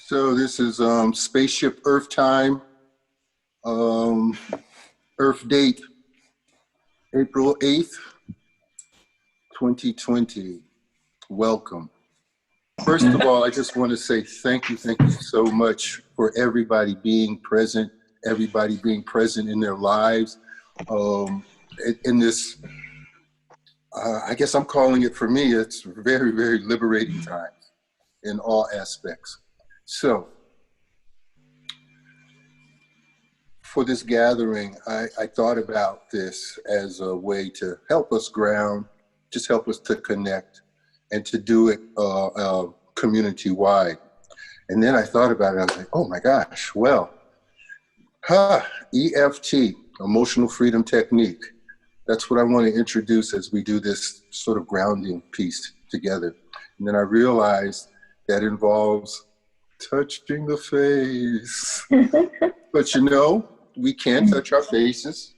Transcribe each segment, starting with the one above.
So this is Spaceship Earth time, um, Earth date, April 8th, 2020. Welcome. First of all, I just want to say thank you so much for everybody being present in their lives. In this, I guess I'm calling it, for me, it's very, very liberating times in all aspects. So, for this gathering, I thought about this as a way to help us ground, just help us to connect, and to do it community-wide. And then I thought about it, I was like, oh my gosh, well, EFT, Emotional Freedom Technique. That's what I want to introduce as we do this sort of grounding piece together. And then I realized that involves touching the face. But you know, we can touch our faces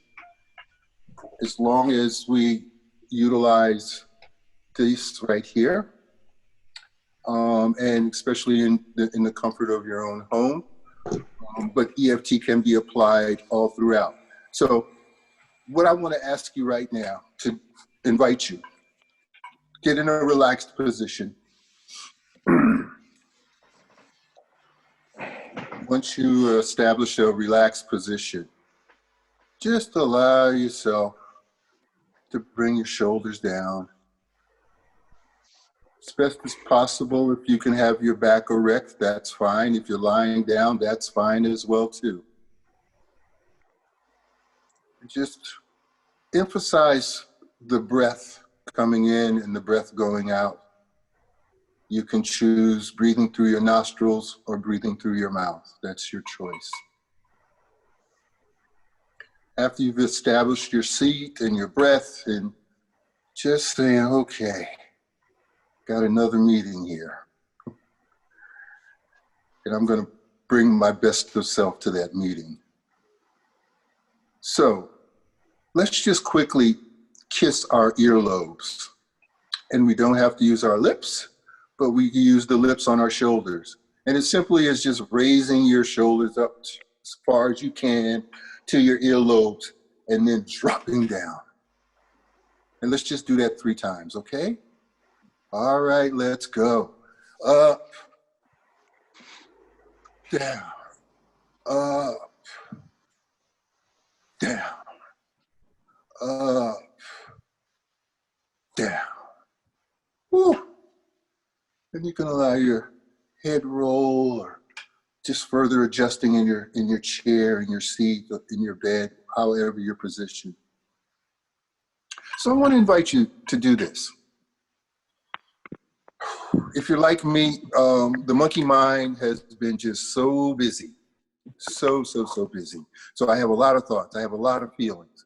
as long as we utilize this right here, and especially in the comfort of your own home. But EFT can be applied all throughout. So what I want to ask you right now, to invite you, get in a relaxed position. Once you establish a relaxed position, just allow yourself to bring your shoulders down. As best as possible, if you can have your back erect, that's fine. If you're lying down, that's fine as well too. Just emphasize the breath coming in and the breath going out. You can choose breathing through your nostrils or breathing through your mouth. That's your choice. After you've established your seat and your breath, and just saying, okay, got another meeting here. And I'm going to bring my best of self to that meeting. So let's just quickly kiss our earlobes. And we don't have to use our lips, but we can use the lips on our shoulders. And it simply is just raising your shoulders up as far as you can to your earlobes and then dropping down. And let's just do that 3 times, okay? All right, let's go. Up, down, up, down, up, down. Woo. And you can allow your head roll, or just further adjusting in your chair, in your seat, in your bed, however you're positioned. So I want to invite you to do this. If you're like me, the monkey mind has been just so busy, so busy. So I have a lot of thoughts, I have a lot of feelings,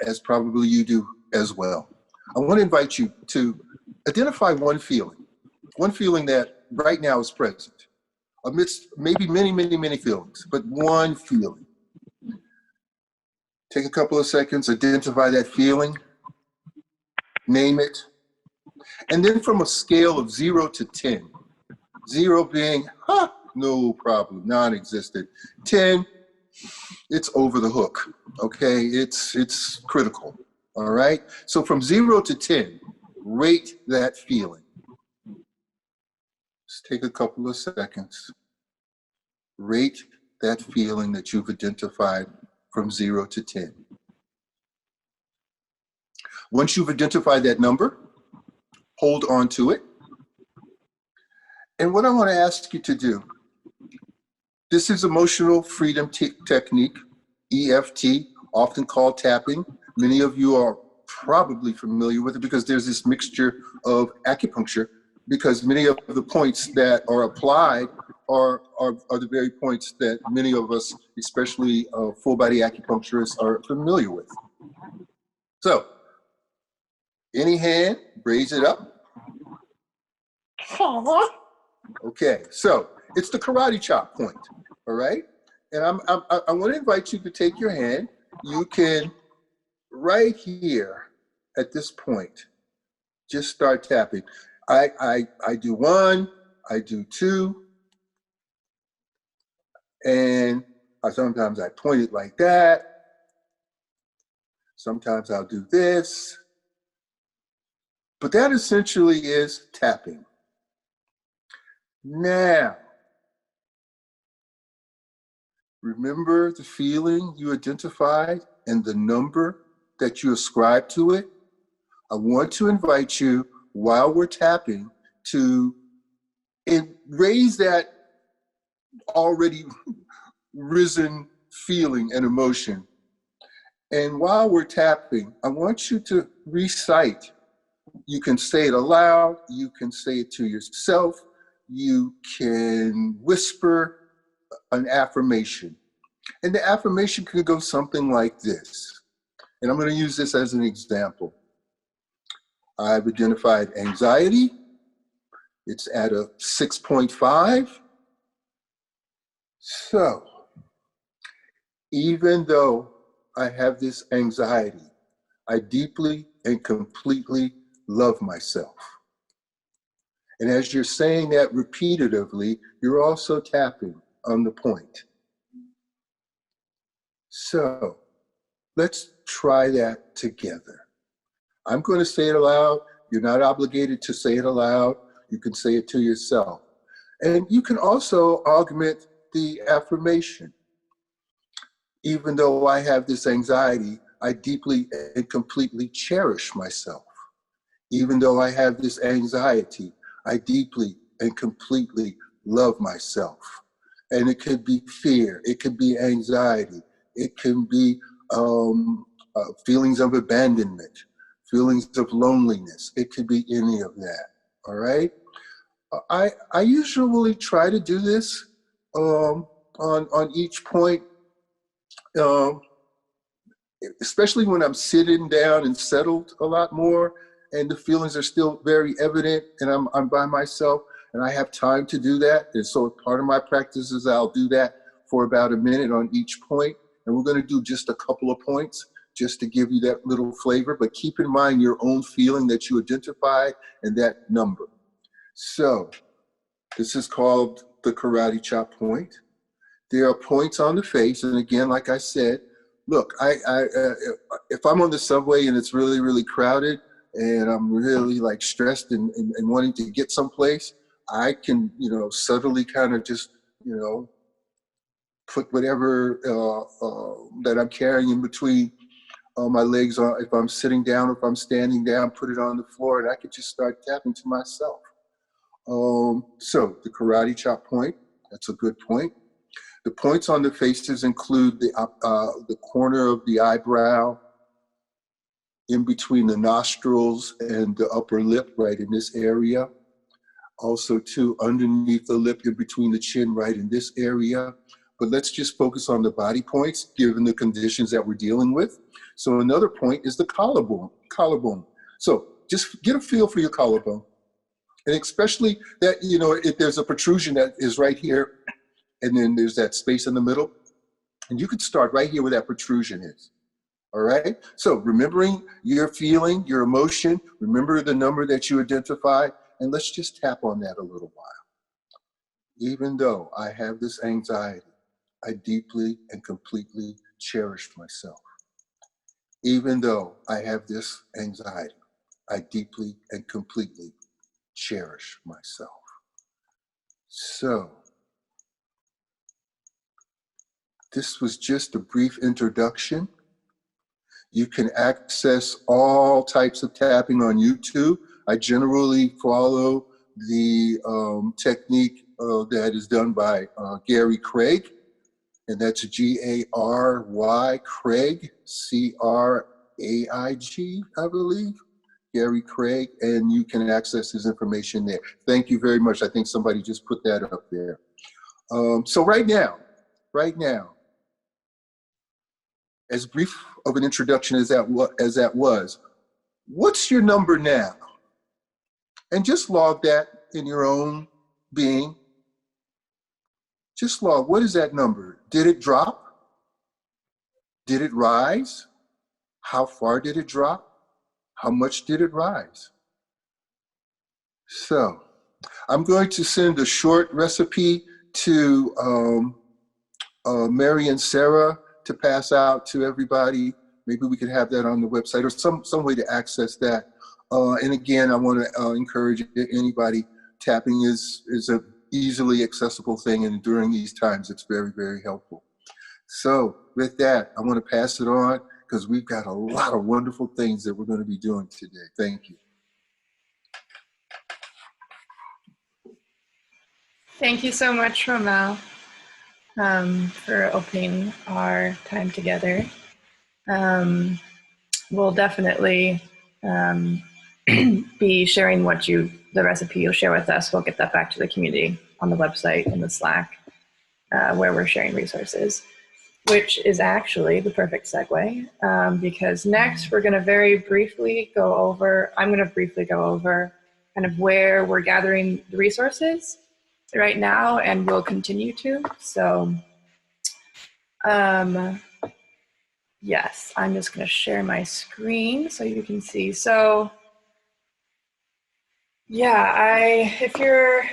as probably you do as well. I want to invite you to identify one feeling that right now is present, amidst maybe many feelings, but one feeling. Take a couple of seconds, identify that feeling, name it, and then from a scale of 0 to 10, 0 being, no problem, non-existent. 10, it's over the hook, okay? It's critical, all right? So from 0 to 10, rate that feeling. Just take a couple of seconds. Rate that feeling that you've identified from 0 to 10. Once you've identified that number, hold on to it. And what I want to ask you to do, this is Emotional Freedom Technique, EFT, often called tapping. Many of you are probably familiar with it because there's this mixture of acupuncture, because many of the points that are applied are the very points that many of us, especially full body acupuncturists, are familiar with. So, any hand, raise it up. Okay, so it's the karate chop point, all right? And I want to invite you to take your hand. You can, right here at this point, just start tapping. I do 1, I do 2, And sometimes I point it like that. Sometimes I'll do this. But that essentially is tapping. Now, remember the feeling you identified and the number that you ascribe to it? I want to invite you, while we're tapping, to raise that already risen feeling and emotion. And while we're tapping, I want you to recite. You can say it aloud, you can say it to yourself, you can whisper an affirmation. And the affirmation could go something like this. And I'm going to use this as an example. I've identified anxiety. It's at a 6.5. So, even though I have this anxiety, I deeply and completely love myself. And as you're saying that repetitively, you're also tapping on the point. So, let's try that together. I'm going to say it aloud. You're not obligated to say it aloud. You can say it to yourself. And you can also augment the affirmation. Even though I have this anxiety, I deeply and completely cherish myself. Even though I have this anxiety, I deeply and completely love myself. And it could be fear, it could be anxiety, it can be feelings of abandonment, feelings of loneliness. It could be any of that, all right? I usually try to do this on each point, especially when I'm sitting down and settled a lot more, and the feelings are still very evident, and I'm by myself, and I have time to do that. And so part of my practice is I'll do that for about a minute on each point, and we're going to do just a couple of points just to give you that little flavor, but keep in mind your own feeling that you identified and that number. So this is called the karate chop point. There are points on the face, and again, like I said, look, if I'm on the subway and it's really, really crowded, and I'm really like stressed and wanting to get someplace, I can, subtly kind of just, put whatever that I'm carrying in between my legs on. If I'm sitting down, if I'm standing down, put it on the floor, and I could just start tapping to myself. So the karate chop point, that's a good point. The points on the faces include the corner of the eyebrow, in between the nostrils and the upper lip, right in this area. Also, too, underneath the lip, in between the chin, right in this area. But let's just focus on the body points, given the conditions that we're dealing with. So another point is the collarbone. So just get a feel for your collarbone. And especially that, if there's a protrusion that is right here, and then there's that space in the middle, and you could start right here where that protrusion is. All right? So remembering your feeling, your emotion, remember the number that you identified, and let's just tap on that a little while. Even though I have this anxiety, I deeply and completely cherish myself. Even though I have this anxiety, I deeply and completely cherish myself. So, this was just a brief introduction. You can access all types of tapping on YouTube. I generally follow the technique that is done by Gary Craig, and that's Gary Craig, Craig, I believe, Gary Craig, and you can access his information there. Thank you very much. I think somebody just put that up there. So right now, as brief of an introduction as that was, what's your number now? And just log that in your own being. Just log, what is that number? Did it drop? Did it rise? How far did it drop? How much did it rise? So I'm going to send a short recipe to Mary and Sara to pass out to everybody. Maybe we could have that on the website or some way to access that. And again, I want to encourage anybody, tapping is a easily accessible thing, and during these times, it's very, very helpful. So with that, I want to pass it on because we've got a lot of wonderful things that we're going to be doing today. Thank you. Thank you so much, Rommell, for opening our time together. We'll definitely be sharing the recipe you'll share with us. We'll get that back to the community on the website and the Slack where we're sharing resources, which is actually the perfect segue because next we're going to very briefly go over, I'm going to briefly go over kind of where we're gathering the resources right now, and we'll continue to. So yes, I'm just going to share my screen so you can see. So yeah, if you're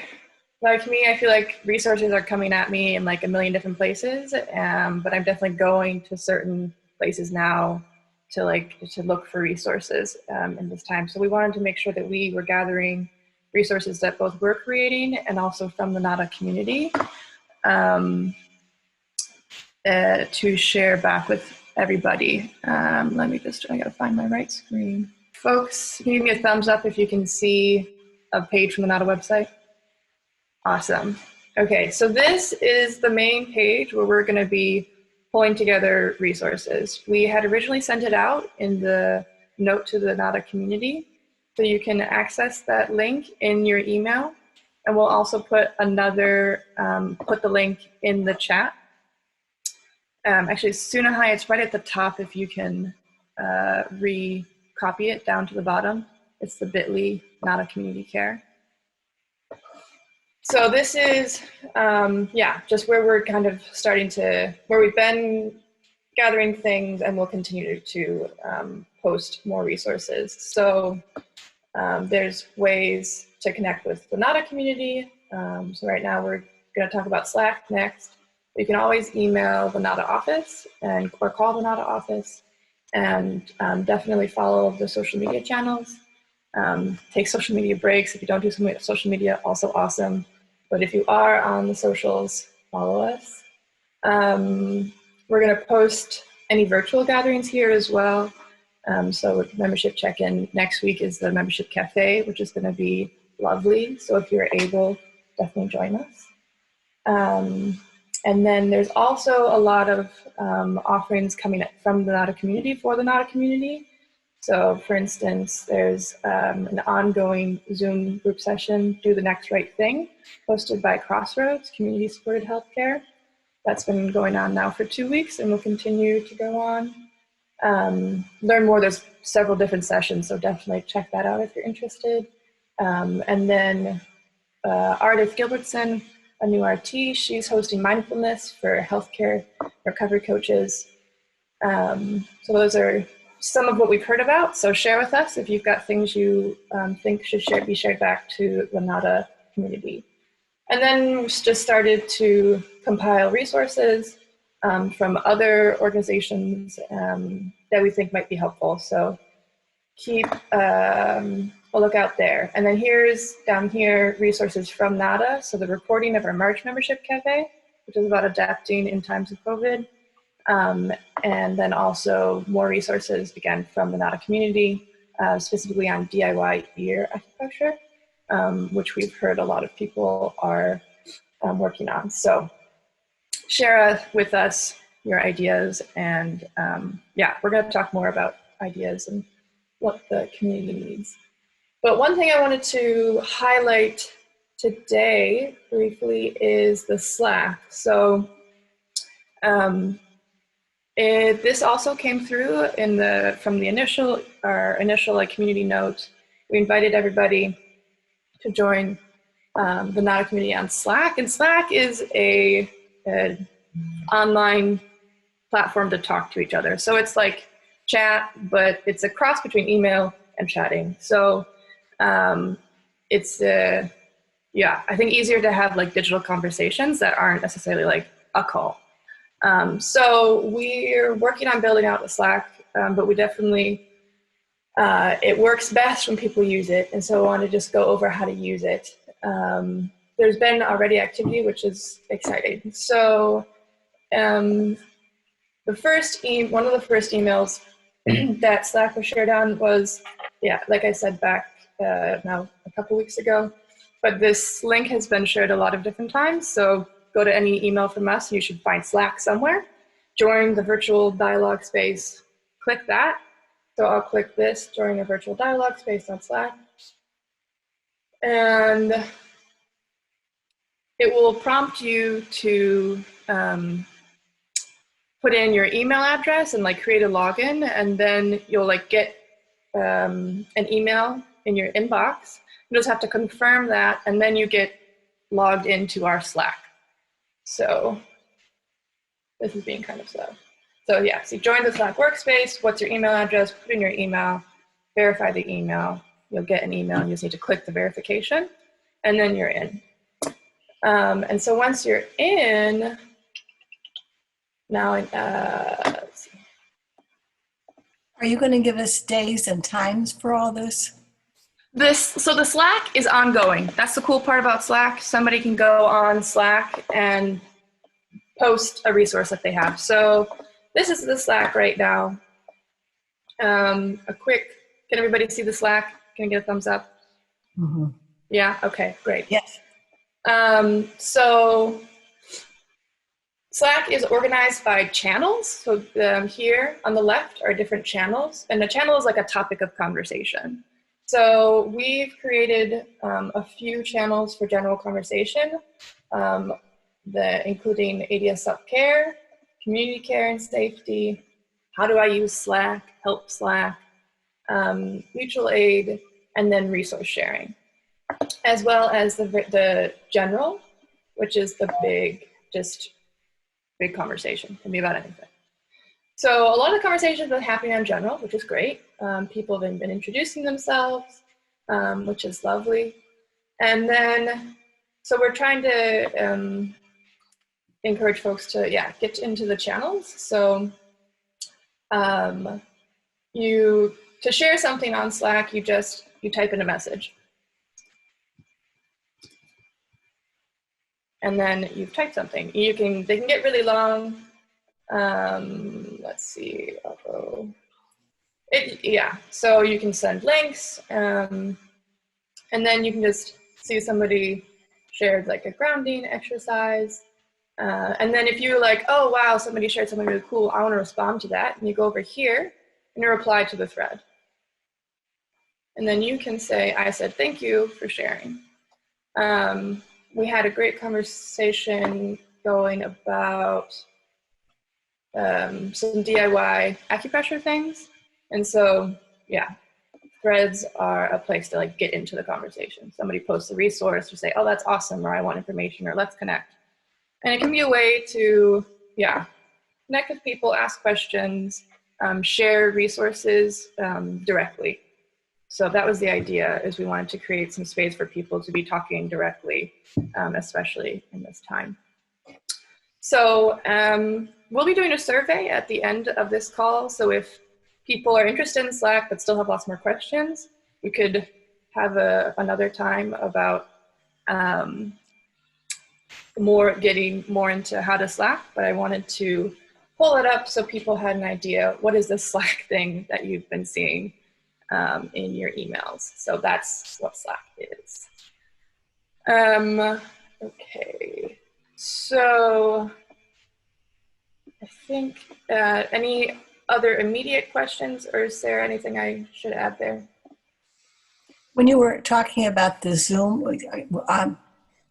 like me, I feel like resources are coming at me in like a million different places, but I'm definitely going to certain places now to look for resources in this time. So we wanted to make sure that we were gathering resources that both we're creating and also from the NADA community to share back with everybody. Let me just, I gotta find my right screen. Folks, give me a thumbs up if you can see a page from the NADA website. Awesome. Okay, so this is the main page where we're gonna be pulling together resources. We had originally sent it out in the note to the NADA community, so you can access that link in your email. And we'll also put put the link in the chat. Actually, Soonahai, it's right at the top if you can re-copy it down to the bottom. It's the bit.ly NADA community care. So this is, just where we're kind of where we've been gathering things, and we'll continue to post more resources. So there's ways to connect with the NADA community. So right now we're gonna talk about Slack next. You can always email the NADA office or call the NADA office, and definitely follow the social media channels. Take social media breaks. If you don't do social media, also awesome. But if you are on the socials, follow us. We're going to post any virtual gatherings here as well. So membership check-in next week is the membership cafe, which is going to be lovely. So if you're able, definitely join us. And then there's also a lot of offerings coming from the NADA community for the NADA community. So for instance, there's an ongoing Zoom group session, Do the Next Right Thing, hosted by Crossroads, Community Supported Healthcare. That's been going on now for 2 weeks and will continue to go on. Learn more, there's several different sessions, so definitely check that out if you're interested. And then Ardith Gilbertson, a new RT, she's hosting mindfulness for healthcare recovery coaches. So those are some of what we've heard about. So share with us if you've got things you think should be shared back to the NADA community. And then we just started to compile resources from other organizations that we think might be helpful. So keep a lookout there. And then down here, resources from NADA. So the recording of our March membership cafe, which is about adapting in times of COVID. And then also more resources, again, from the NADA community, specifically on DIY ear acupressure, which we've heard a lot of people are working on. So share with us your ideas, and we're going to talk more about ideas and what the community needs. But one thing I wanted to highlight today briefly is the Slack. So this also came through from our initial community note. We invited everybody to join the NADA community on Slack, and Slack is an online platform to talk to each other. So it's like chat, but it's a cross between email and chatting. So it's I think easier to have like digital conversations that aren't necessarily like a call. So we're working on building out the Slack, but we definitely, it works best when people use it. And so I want to just go over how to use it. There's been already activity, which is exciting. So one of the first emails that Slack was shared on was, yeah, like I said back now a couple weeks ago, but this link has been shared a lot of different times. So go to any email from us, you should find Slack somewhere. Join the virtual dialogue space, click that. So I'll click this, join a virtual dialogue space on Slack. And it will prompt you to put in your email address and like create a login, and then you'll like get an email in your inbox. You just have to confirm that, and then you get logged into our Slack. So this is being kind of slow. So yeah, so you join the Slack workspace. What's your email address? Put in your email, verify the email. You'll get an email, and you just need to click the verification, and then you're in. And so once you're in, now, let's see. Are you going to give us days and times for all this? So the Slack is ongoing. That's the cool part about Slack. Somebody can go on Slack and post a resource that they have. So this is the Slack right now. Can everybody see the Slack? Can I get a thumbs up? Mm-hmm. Yeah, okay, great. Yes. So Slack is organized by channels. So here on the left are different channels, and a channel is like a topic of conversation. So we've created a few channels for general conversation, including ADS self-care, community care and safety, how do I use Slack, help Slack, mutual aid, and then resource sharing, as well as the general, which is the big conversation, can be about anything. So a lot of the conversations are happening on general, which is great. People have been introducing themselves, which is lovely. And then, so we're trying to encourage folks to, get into the channels. So to share something on Slack, you type in a message. And then you've typed something. They can get really long. Let's see, so you can send links, and then you can just see somebody shared like a grounding exercise. And then if you're like, oh wow, somebody shared something really cool, I want to respond to that, and you go over here and you reply to the thread. And then you can say, I said thank you for sharing. We had a great conversation going about some DIY acupressure things. And so, threads are a place to like get into the conversation. Somebody posts a resource or say, oh, that's awesome, or I want information, or let's connect. And it can be a way to, connect with people, ask questions, share resources directly. So that was the idea, is we wanted to create some space for people to be talking directly, especially in this time. So we'll be doing a survey at the end of this call. So if people are interested in Slack but still have lots more questions, we could have another time about getting more into how to Slack. But I wanted to pull it up so people had an idea, what is this Slack thing that you've been seeing in your emails? So that's what Slack is. Okay, so I think any other immediate questions, or is there anything I should add there? When you were talking about the Zoom,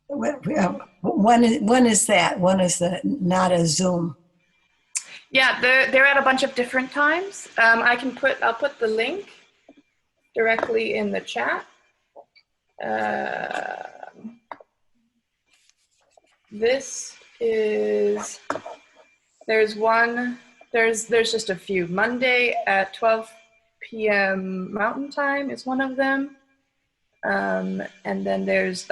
when is that? When is not a Zoom? Yeah, they're at a bunch of different times. I'll put the link directly in the chat. This is, there's just a few. Monday at 12 p.m. Mountain Time is one of them. And then there's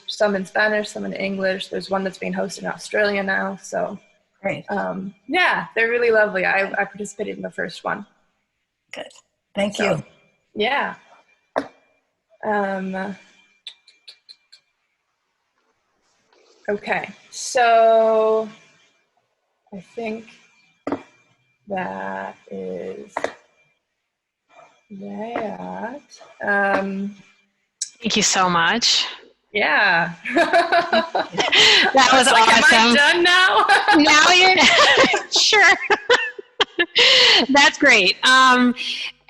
some in Spanish, some in English. There's one that's being hosted in Australia now. So Great. Yeah, they're really lovely. I participated in the first one. Good. Thank So, you. yeah. Okay, so I think that is that. Thank you so much. Yeah. That was like, awesome. am I done now? Now you're sure. That's great.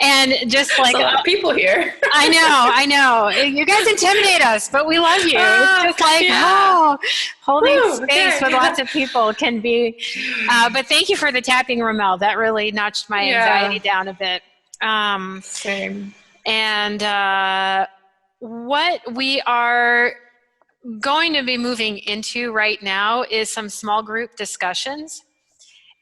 And just like There's a lot of people here. I know. You guys intimidate us, but we love you. It's just like, yeah. oh, holding Woo, space okay. with lots of people can be. But thank you for the tapping, Rommell. That really notched my anxiety down a bit. Same. And what we are going to be moving into right now is some small group discussions.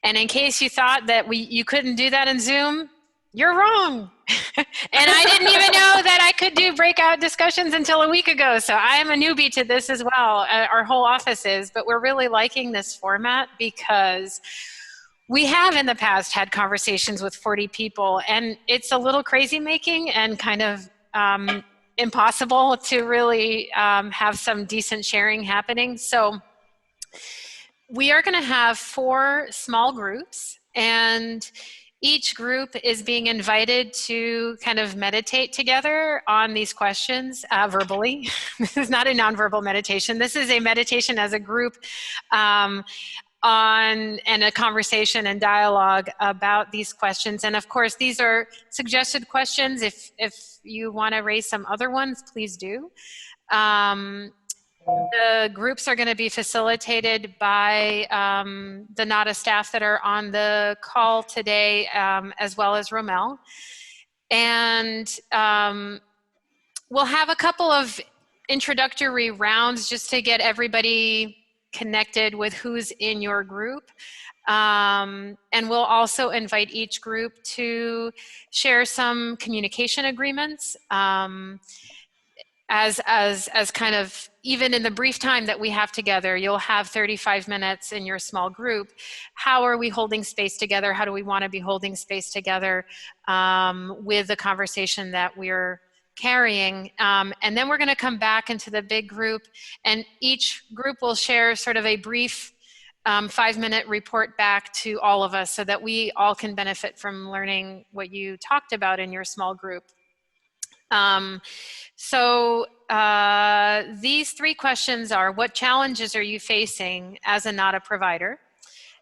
And in case you thought that you couldn't do that in Zoom, you're wrong. And I didn't even know that I could do breakout discussions until a week ago. So I am a newbie to this as well. Our whole office is, but we're really liking this format because we have in the past had conversations with 40 people, and it's a little crazy making and kind of impossible to really have some decent sharing happening. So we are going to have 4 small groups, and each group is being invited to kind of meditate together on these questions verbally. This is not a nonverbal meditation. This is a meditation as a group and a conversation and dialogue about these questions. And of course, these are suggested questions. If you want to raise some other ones, please do. The groups are going to be facilitated by the NADA staff that are on the call today, as well as Rommell. And we'll have a couple of introductory rounds just to get everybody connected with who's in your group. And we'll also invite each group to share some communication agreements. As kind of, even in the brief time that we have together, you'll have 35 minutes in your small group. How are we holding space together? How do we want to be holding space together with the conversation that we're carrying? And then we're going to come back into the big group, and each group will share sort of a brief 5-minute report back to all of us so that we all can benefit from learning what you talked about in your small group. So these 3 questions are: what challenges are you facing as a NADA provider?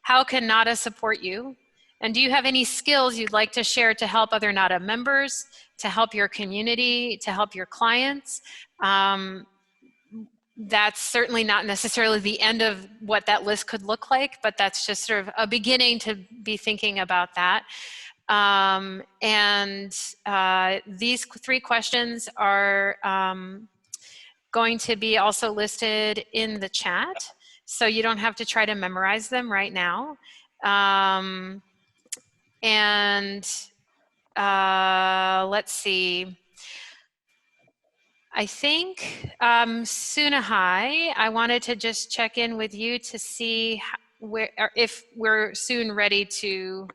How can NADA support you? And do you have any skills you'd like to share to help other NADA members, to help your community, to help your clients? That's certainly not necessarily the end of what that list could look like, but that's just sort of a beginning to be thinking about that. These 3 questions are going to be also listed in the chat, so you don't have to try to memorize them right now. Let's see. I think, Soonahai, I wanted to just check in with you to see if we're soon ready to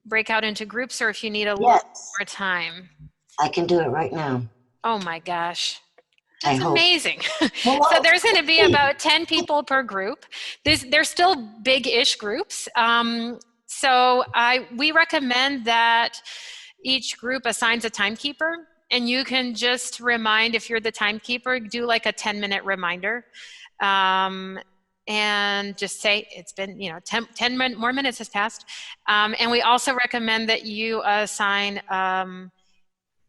break out into groups, or if you need a little more time. I can do it right now. Oh my gosh. I That's hope. amazing. So there's going to be about 10 people per group. They're still big-ish groups. So we recommend that each group assigns a timekeeper, and you can just remind, if you're the timekeeper, do like a 10-minute reminder. And just say, it's been, 10 more minutes has passed. And we also recommend that you assign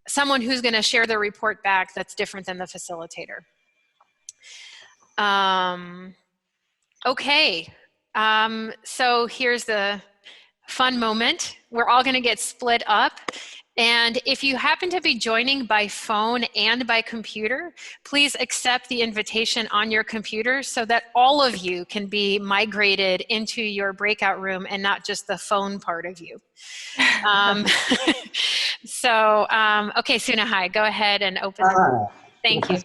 someone who's going to share the report back that's different than the facilitator. Okay, so here's the fun moment. We're all going to get split up. And if you happen to be joining by phone and by computer, please accept the invitation on your computer so that all of you can be migrated into your breakout room and not just the phone part of you. Okay, Soonahai, go ahead and open the Thank you.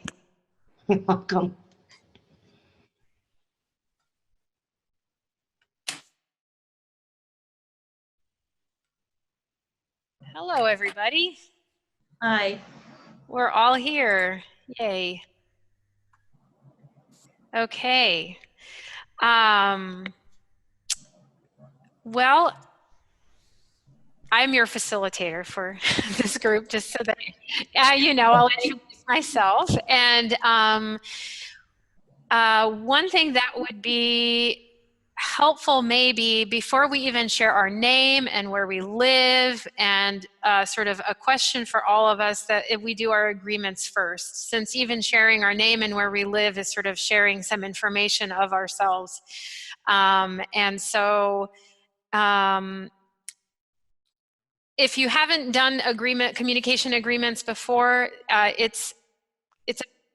You're welcome. everybody. Hi. We're all here. Yay. Okay. Well, I'm your facilitator for this group, just so that I'll introduce myself. And one thing that would be helpful maybe before we even share our name and where we live, and sort of a question for all of us, that if we do our agreements first, since even sharing our name and where we live is sort of sharing some information of ourselves. And so if you haven't done communication agreements before, it's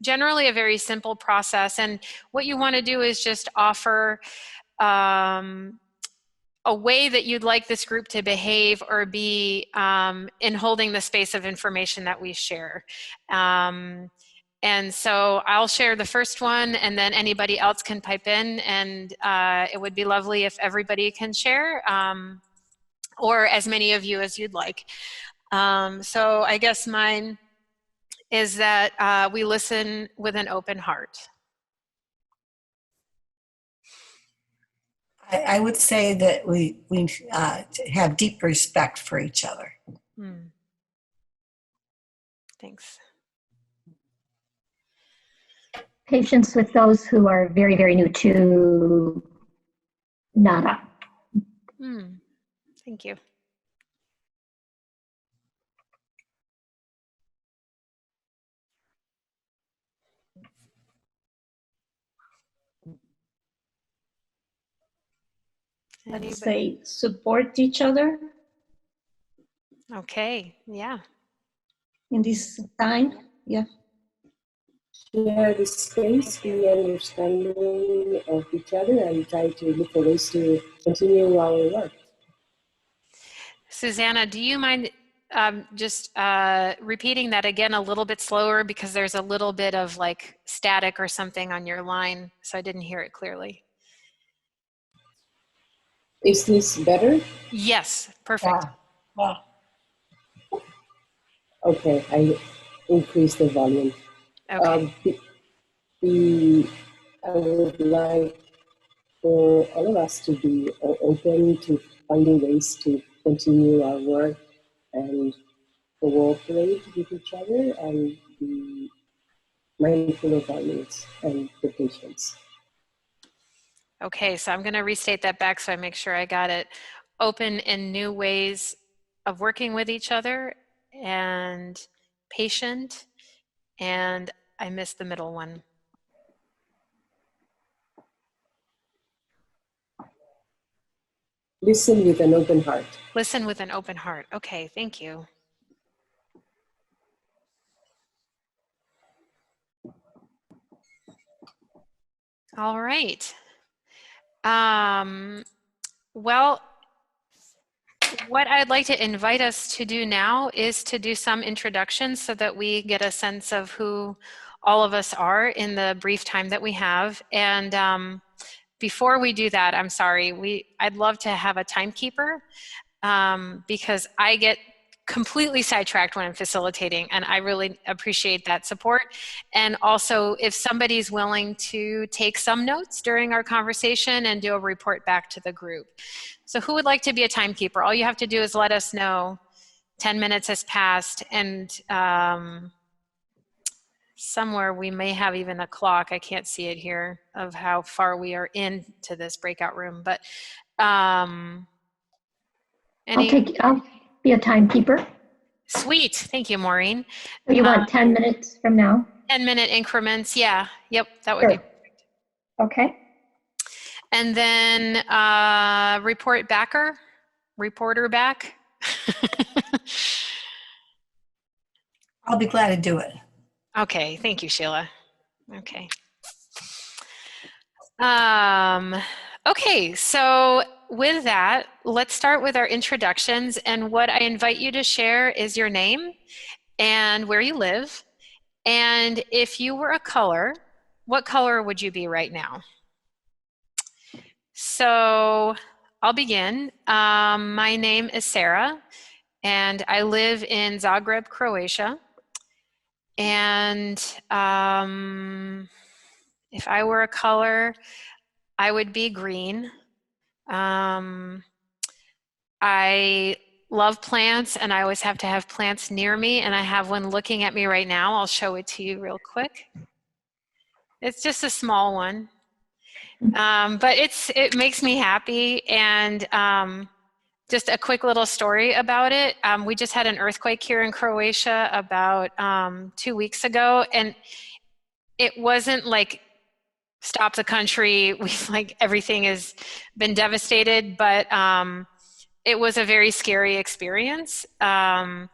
generally a very simple process. And what you want to do is just offer a way that you'd like this group to behave or be in holding the space of information that we share. And so I'll share the first one, and then anybody else can pipe in, and it would be lovely if everybody can share, or as many of you as you'd like. So I guess mine is that we listen with an open heart. I would say that we have deep respect for each other. Thanks. Patience with those who are very, very new to NADA. Thank you. Let's say support each other Okay, yeah. in this time. Yeah. Share the space, be understanding of each other, and try to look for ways to continue our work. Susanna, do you mind just repeating that again a little bit slower, because there's a little bit of like static or something on your line, so I didn't hear it clearly. Is this better? Yes, perfect. Yeah. Okay, I increased the volume. Okay. I would like for all of us to be open to finding ways to continue our work and cooperate with each other and be mindful of our needs and the patients. Okay, so I'm going to restate that back so I make sure I got it. Open in new ways of working with each other, and patient, and I missed the middle one. Listen with an open heart. Listen with an open heart. Okay, thank you. All right. Well, what I'd like to invite us to do now is to do some introductions so that we get a sense of who all of us are in the brief time that we have. And before we do that, I'm sorry, I'd love to have a timekeeper, because I get completely sidetracked when I'm facilitating, and I really appreciate that support. And also, if somebody's willing to take some notes during our conversation and do a report back to the group. So who would like to be a timekeeper? All you have to do is let us know 10 minutes has passed, and somewhere we may have even a clock, I can't see it here, of how far we are into this breakout room, but I'll be a timekeeper. Sweet, thank you, Maureen. So you want 10 minutes from now? 10-minute increments, yeah, yep, that would be perfect. Okay. And then reporter back. I'll be glad to do it. Okay, thank you, Sheila. Okay. Okay, so with that, let's start with our introductions. And what I invite you to share is your name and where you live. And if you were a color, what color would you be right now? So I'll begin. My name is Sara, and I live in Zagreb, Croatia. And if I were a color, I would be green. I love plants, and I always have to have plants near me, and I have one looking at me right now. I'll show it to you real quick. It's just a small one, but it makes me happy. And just a quick little story about it. We just had an earthquake here in Croatia about 2 weeks ago, and it wasn't like stop the country, everything has been devastated, but it was a very scary experience. This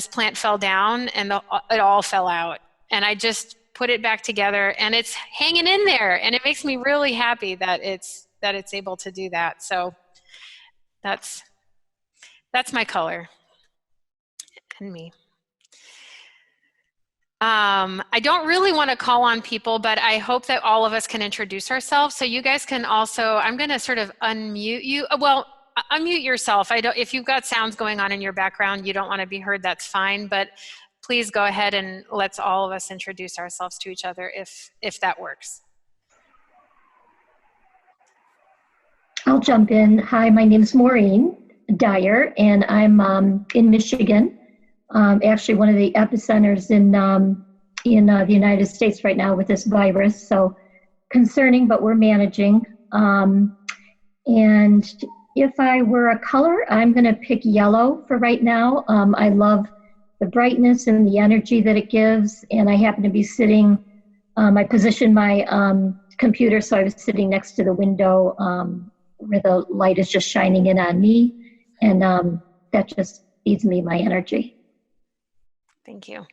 plant fell down, and it all fell out. And I just put it back together, and it's hanging in there, and it makes me really happy that it's able to do that. So that's my color and me. I don't really want to call on people, but I hope that all of us can introduce ourselves. So you guys can also, I'm going to sort of unmute you. Well, unmute yourself. If you've got sounds going on in your background, you don't want to be heard, that's fine. But please go ahead and let's all of us introduce ourselves to each other if that works. I'll jump in. Hi, my name is Maureen Dyer, and I'm in Michigan. Actually, one of the epicenters in the United States right now with this virus. So concerning, but we're managing. And if I were a color, I'm going to pick yellow for right now. I love the brightness and the energy that it gives. And I happen to be sitting, I positioned my computer so I was sitting next to the window where the light is just shining in on me. And that just feeds me my energy. Thank you.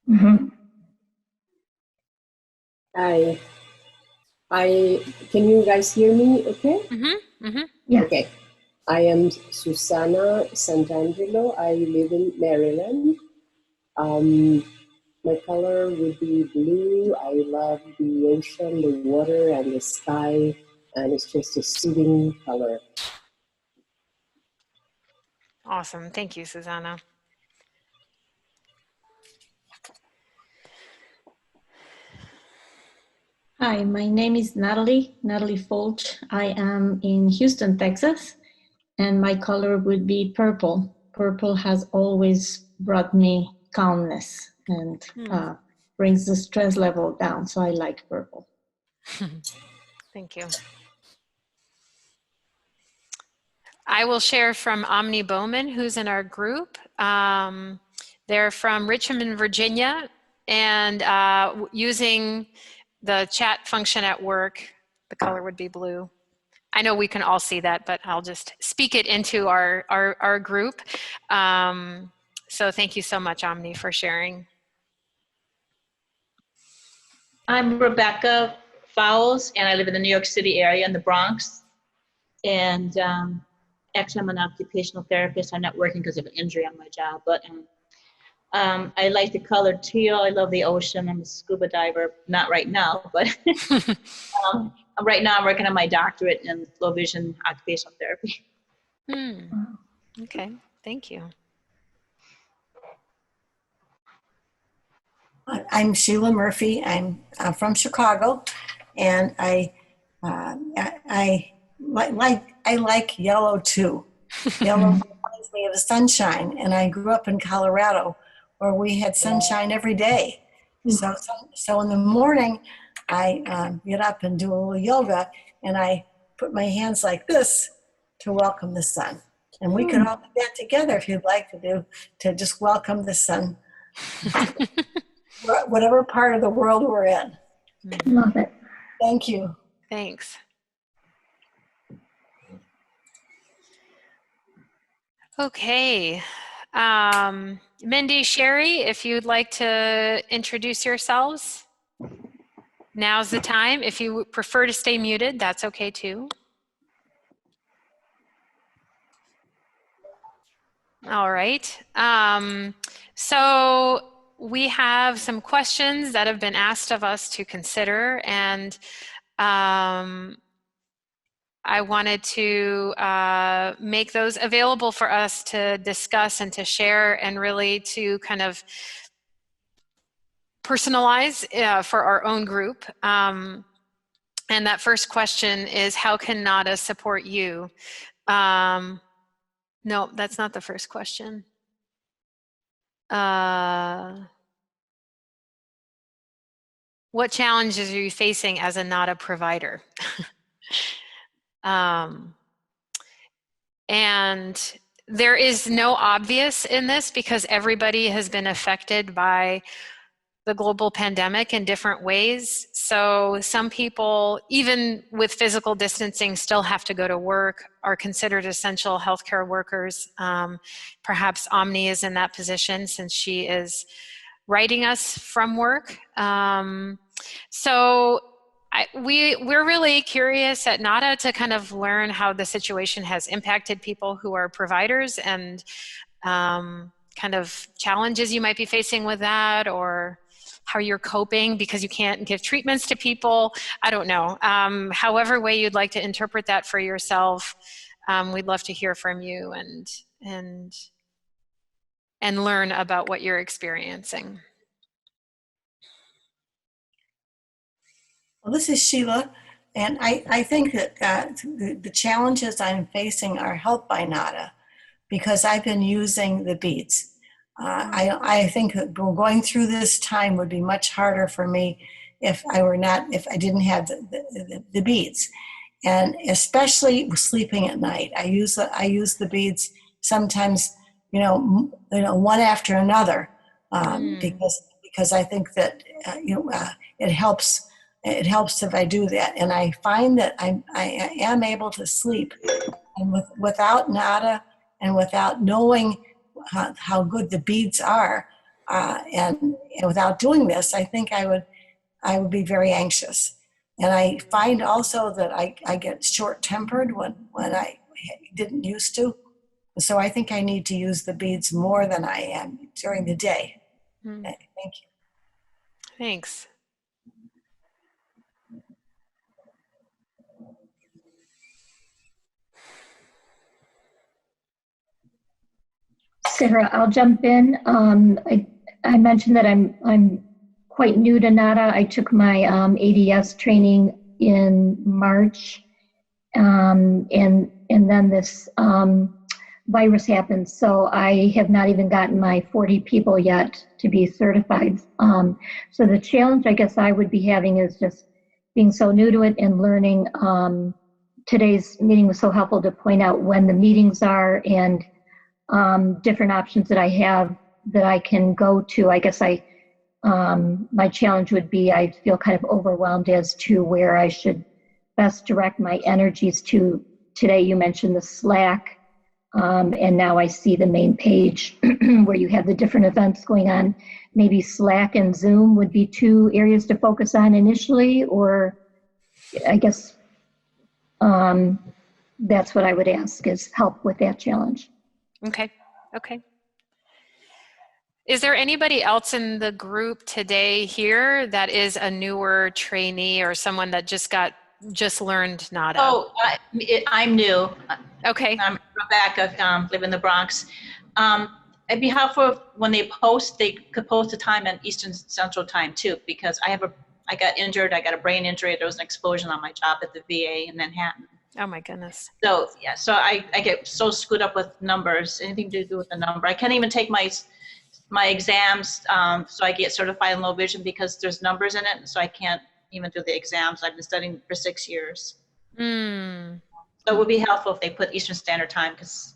Mm-hmm. Can you guys hear me okay? Mm-hmm. Mm-hmm. Yeah. Okay. I am Susana Santangelo. I live in Maryland. My color would be blue. I love the ocean, the water, and the sky, and it's just a soothing color. Awesome. Thank you, Susanna. Hi, my name is Natalie Folch. I am in Houston, Texas, and my color would be purple. Purple has always brought me calmness and brings the stress level down, so I like purple. Thank you. I will share from Omni Bowman, who's in our group. They're from Richmond, Virginia, and using the chat function at work, the color would be blue. I know we can all see that, but I'll just speak it into our group. So thank you so much, Omni, for sharing. I'm Rebecca Fowles, and I live in the New York City area in the Bronx. And actually, I'm an occupational therapist. I'm not working because of an injury on my job, but I like the color teal. I love the ocean. I'm a scuba diver, not right now, but right now I'm working on my doctorate in low vision occupational therapy. Okay, thank you. I'm Sheila Murphy. I'm from Chicago, and I like yellow too. Yellow reminds me of the sunshine, and I grew up in Colorado, where we had sunshine every day. So in the morning, I get up and do a little yoga, and I put my hands like this to welcome the sun. And we could all do that together if you'd like to just welcome the sun. Whatever part of the world we're in. Love it. Thank you. Thanks. Okay. Mindy, Sherry, if you'd like to introduce yourselves, now's the time. If you prefer to stay muted, that's okay too. All right. So we have some questions that have been asked of us to consider, and I wanted to make those available for us to discuss and to share, and really to kind of personalize for our own group. And that first question is, how can NADA support you? No, that's not the first question. What challenges are you facing as a NADA provider? And there is no obvious in this, because everybody has been affected by the global pandemic in different ways. So some people, even with physical distancing, still have to go to work, are considered essential healthcare workers. Perhaps Omni is in that position, since she is writing us from work. So we're really curious at NADA to kind of learn how the situation has impacted people who are providers, and kind of challenges you might be facing with that, or how you're coping because you can't give treatments to people. I don't know. However way you'd like to interpret that for yourself, we'd love to hear from you and learn about what you're experiencing. Well, this is Sheila, and I think that the challenges I'm facing are helped by NADA, because I've been using the beads. I think that going through this time would be much harder for me if I didn't have the beads, and especially sleeping at night. I use the beads sometimes, one after another, because I think that it helps. It helps if I do that, and I find that I am able to sleep, and without NADA and without knowing how good the beads are, and without doing this, I think I would be very anxious. And I find also that I get short-tempered when I didn't used to. So I think I need to use the beads more than I am during the day. Thank you. Thanks. Sara, I'll jump in. I mentioned that I'm quite new to NADA. I took my ADS training in March, and then this virus happened. So I have not even gotten my 40 people yet to be certified. So the challenge I guess I would be having is just being so new to it and learning. Today's meeting was so helpful to point out when the meetings are and different options that I have that I can go to. I guess my challenge would be I feel kind of overwhelmed as to where I should best direct my energies to. Today you mentioned the Slack, and now I see the main page where you have the different events going on. Maybe Slack and Zoom would be two areas to focus on initially, or I guess that's what I would ask, is help with that challenge. Okay. Is there anybody else in the group today here that is a newer trainee or someone that just learned NADA? Oh, I'm new. Okay. I'm Rebecca, live in the Bronx. It'd be helpful when they could post a time on Eastern Central Time too, because I got injured. I got a brain injury. There was an explosion on my job at the VA in Manhattan. Oh my goodness. So yeah, so I get so screwed up with numbers, anything to do with the number. I can't even take my exams, so I get certified in low vision because there's numbers in it, so I can't even do the exams. I've been studying for 6 years. So it would be helpful if they put Eastern Standard Time, because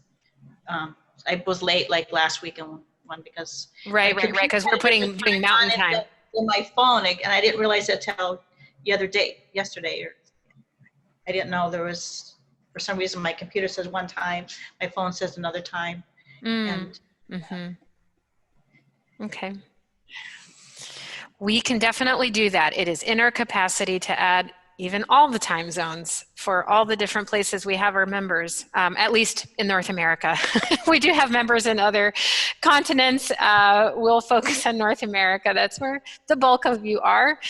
I was late like last week and one because right, because we're doing mountain time in my phone, and I didn't realize it till yesterday. I didn't know there was, for some reason, my computer says one time, my phone says another time. Okay. We can definitely do that. It is in our capacity to add even all the time zones for all the different places we have our members, at least in North America. We do have members in other continents. We'll focus on North America. That's where the bulk of you are.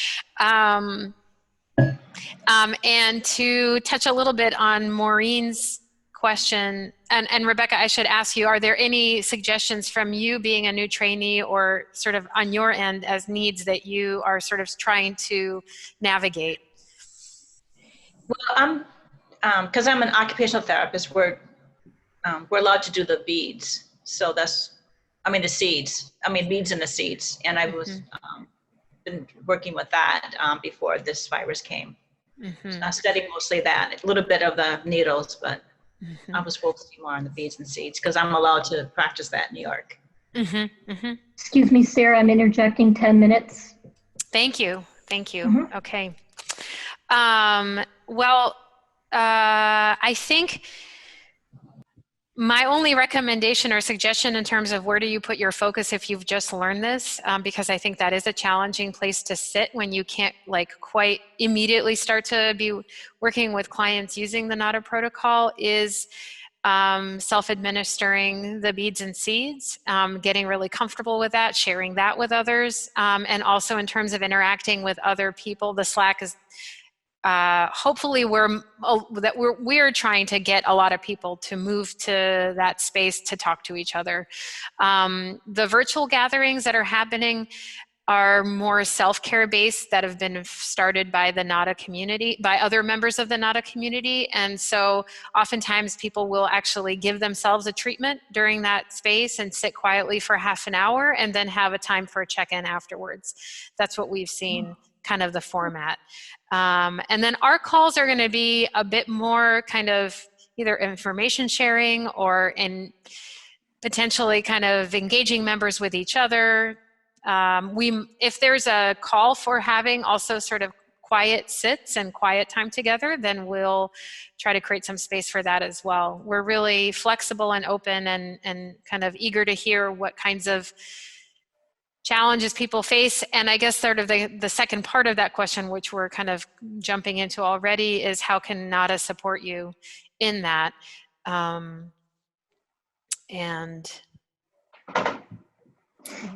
And to touch a little bit on Maureen's question, and Rebecca, I should ask you, are there any suggestions from you being a new trainee or sort of on your end as needs that you are sort of trying to navigate? Well, because I'm an occupational therapist, we're allowed to do the beads. So the seeds, beads and the seeds. And I was been working with that before this virus came. So I'm studying mostly that, a little bit of the needles, but I was focusing more on the beads and seeds because I'm allowed to practice that in New York. Excuse me, Sarah, I'm interjecting 10 minutes. Thank you. Thank you. Okay. Well, I think my only recommendation or suggestion in terms of where do you put your focus if you've just learned this, because I think that is a challenging place to sit when you can't quite immediately start to be working with clients using the NADA protocol, is self-administering the beads and seeds, getting really comfortable with that, sharing that with others, and also in terms of interacting with other people. The Slack is hopefully we're trying to get a lot of people to move to that space to talk to each other. The virtual gatherings that are happening are more self-care based, that have been started by the NADA community, by other members of the NADA community. And so oftentimes people will actually give themselves a treatment during that space and sit quietly for half an hour and then have a time for a check-in afterwards. That's what we've seen, kind of the format. And then our calls are going to be a bit more kind of either information sharing or in potentially kind of engaging members with each other. If there's a call for having also sort of quiet sits and quiet time together, then we'll try to create some space for that as well. We're really flexible and open and kind of eager to hear what kinds of challenges people face. And I guess sort of the second part of that question, which we're kind of jumping into already, is how can NADA support you in that? And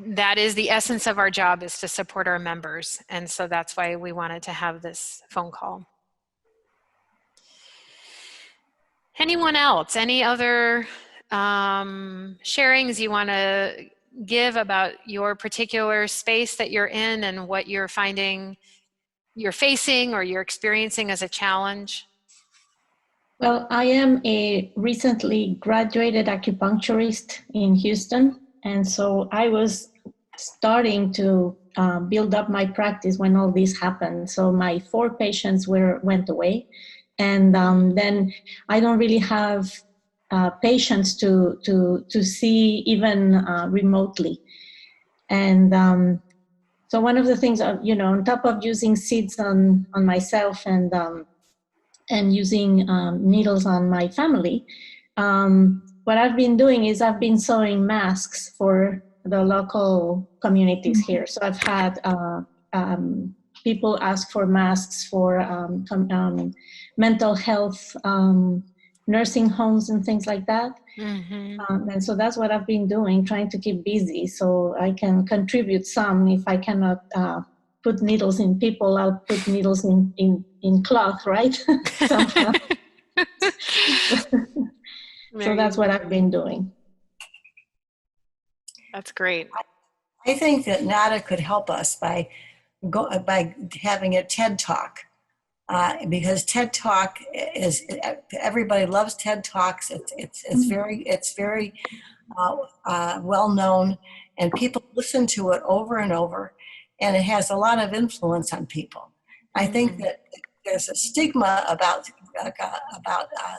that is the essence of our job, is to support our members. And so that's why we wanted to have this phone call. Anyone else? Any other sharings you want to give about your particular space that you're in and what you're finding you're facing or you're experiencing as a challenge? Well, I am a recently graduated acupuncturist in Houston. And so I was starting to build up my practice when all this happened. So my 4 patients went away. And then I don't really have patients to see even remotely. And so one of the things, on top of using seeds on myself and using needles on my family, what I've been doing is I've been sewing masks for the local communities here. So I've had people ask for masks for mental health, nursing homes and things like that. And so that's what I've been doing, trying to keep busy so I can contribute some. If I cannot put needles in people, I'll put needles in cloth, right? So that's what I've been doing. That's great. I think that NADA could help us by having a TED Talk, because TED Talk is, everybody loves TED Talks. It's very well known, and people listen to it over and over, and it has a lot of influence on people. I think that there's a stigma about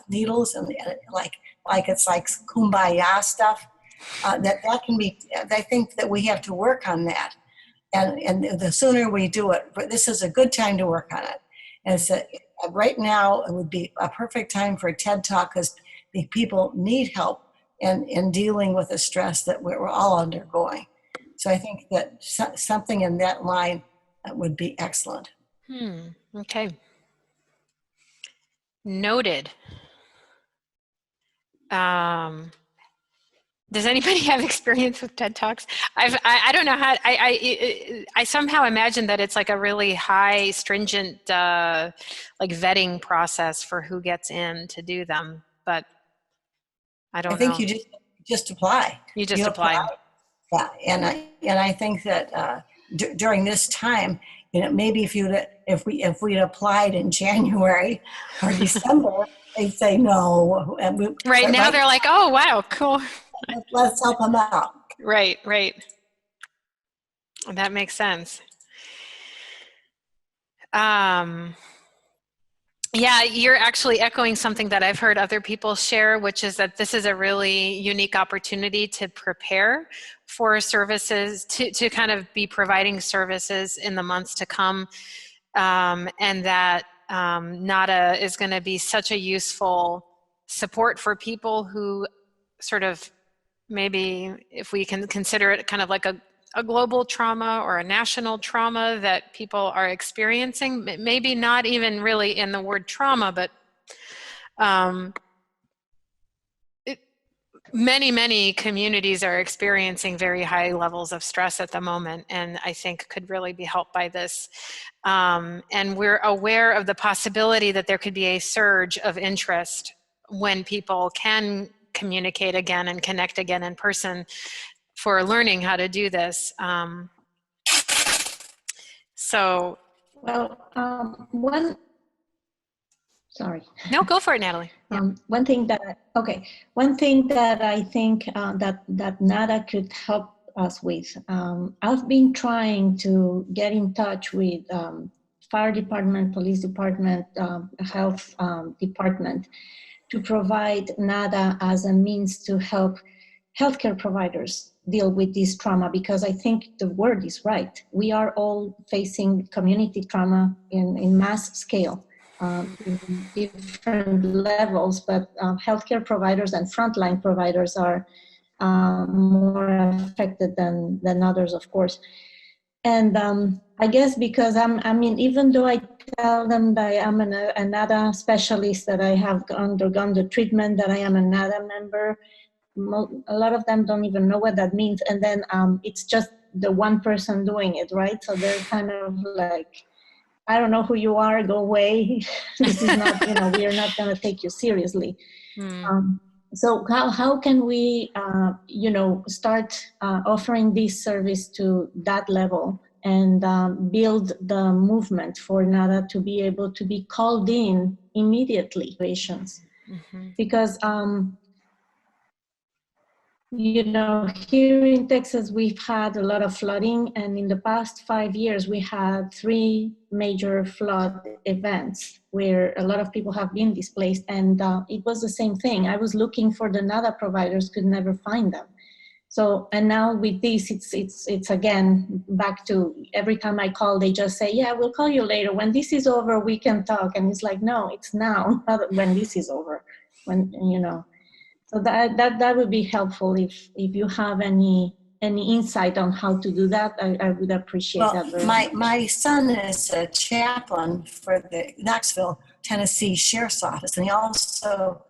needles and like it's like kumbaya stuff. That can be. I think that we have to work on that, and the sooner we do it, this is a good time to work on it. And so right now it would be a perfect time for a TED Talk because people need help in dealing with the stress that we're all undergoing. So I think that something in that line would be excellent. Okay. Noted. Does anybody have experience with TED Talks? I don't know how, I somehow imagine that it's like a really high, stringent, like vetting process for who gets in to do them, but I don't I think know. you just apply. You just apply. Yeah, and I think that during this time, maybe if we'd applied in January or December, they'd say no. Right now they're like, oh wow, cool. Let's help them out. Right. That makes sense. Yeah, you're actually echoing something that I've heard other people share, which is that this is a really unique opportunity to prepare for services, to kind of be providing services in the months to come, and that NADA is going to be such a useful support for people who sort of, maybe if we can consider it kind of like a global trauma or a national trauma that people are experiencing, maybe not even really in the word trauma, but many communities are experiencing very high levels of stress at the moment, and I think could really be helped by this. And we're aware of the possibility that there could be a surge of interest when people can communicate again and connect again in person for learning how to do this. So. Well, sorry. No, go for it, Natalie. Yeah. One thing that I think that NADA could help us with, I've been trying to get in touch with fire department, police department, health department, to provide NADA as a means to help healthcare providers deal with this trauma, because I think the word is right. We are all facing community trauma in mass scale, in different levels, but healthcare providers and frontline providers are more affected than others, of course. And I guess because even though I tell them that I am a NADA specialist, that I have undergone the treatment, that I am a NADA member, a lot of them don't even know what that means. And then it's just the one person doing it, right? So they're kind of like, I don't know who you are, go away. This is not, we are not going to take you seriously. So how can we, start offering this service to that level and build the movement for NADA to be able to be called in immediately patients? Because, here in Texas, we've had a lot of flooding, and in the past 5 years, we had 3 major flood events where a lot of people have been displaced, and it was the same thing. I was looking for the NADA providers, could never find them. So, and now with this, it's again back to every time I call, they just say, yeah, we'll call you later. When this is over, we can talk. And it's like, no, it's now, not when this is over, So that would be helpful if you have any insight on how to do that. I would appreciate that very much. My son is a chaplain for the Knoxville, Tennessee Sheriff's Office, and he also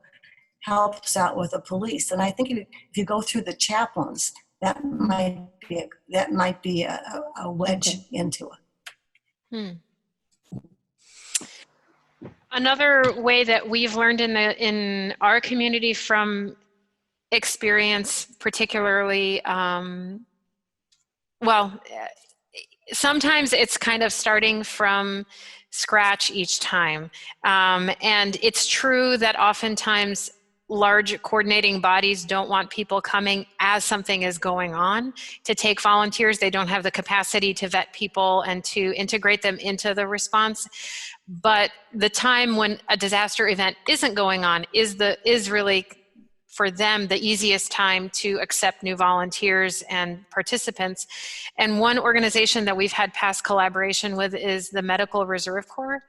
helps out with the police. And I think if you go through the chaplains, that might be a wedge into it. Another way that we've learned in our community from experience, particularly, sometimes it's kind of starting from scratch each time. And it's true that oftentimes large coordinating bodies don't want people coming as something is going on to take volunteers. They don't have the capacity to vet people and to integrate them into the response. But the time when a disaster event isn't going on is really, for them, the easiest time to accept new volunteers and participants. And one organization that we've had past collaboration with is the Medical Reserve Corps.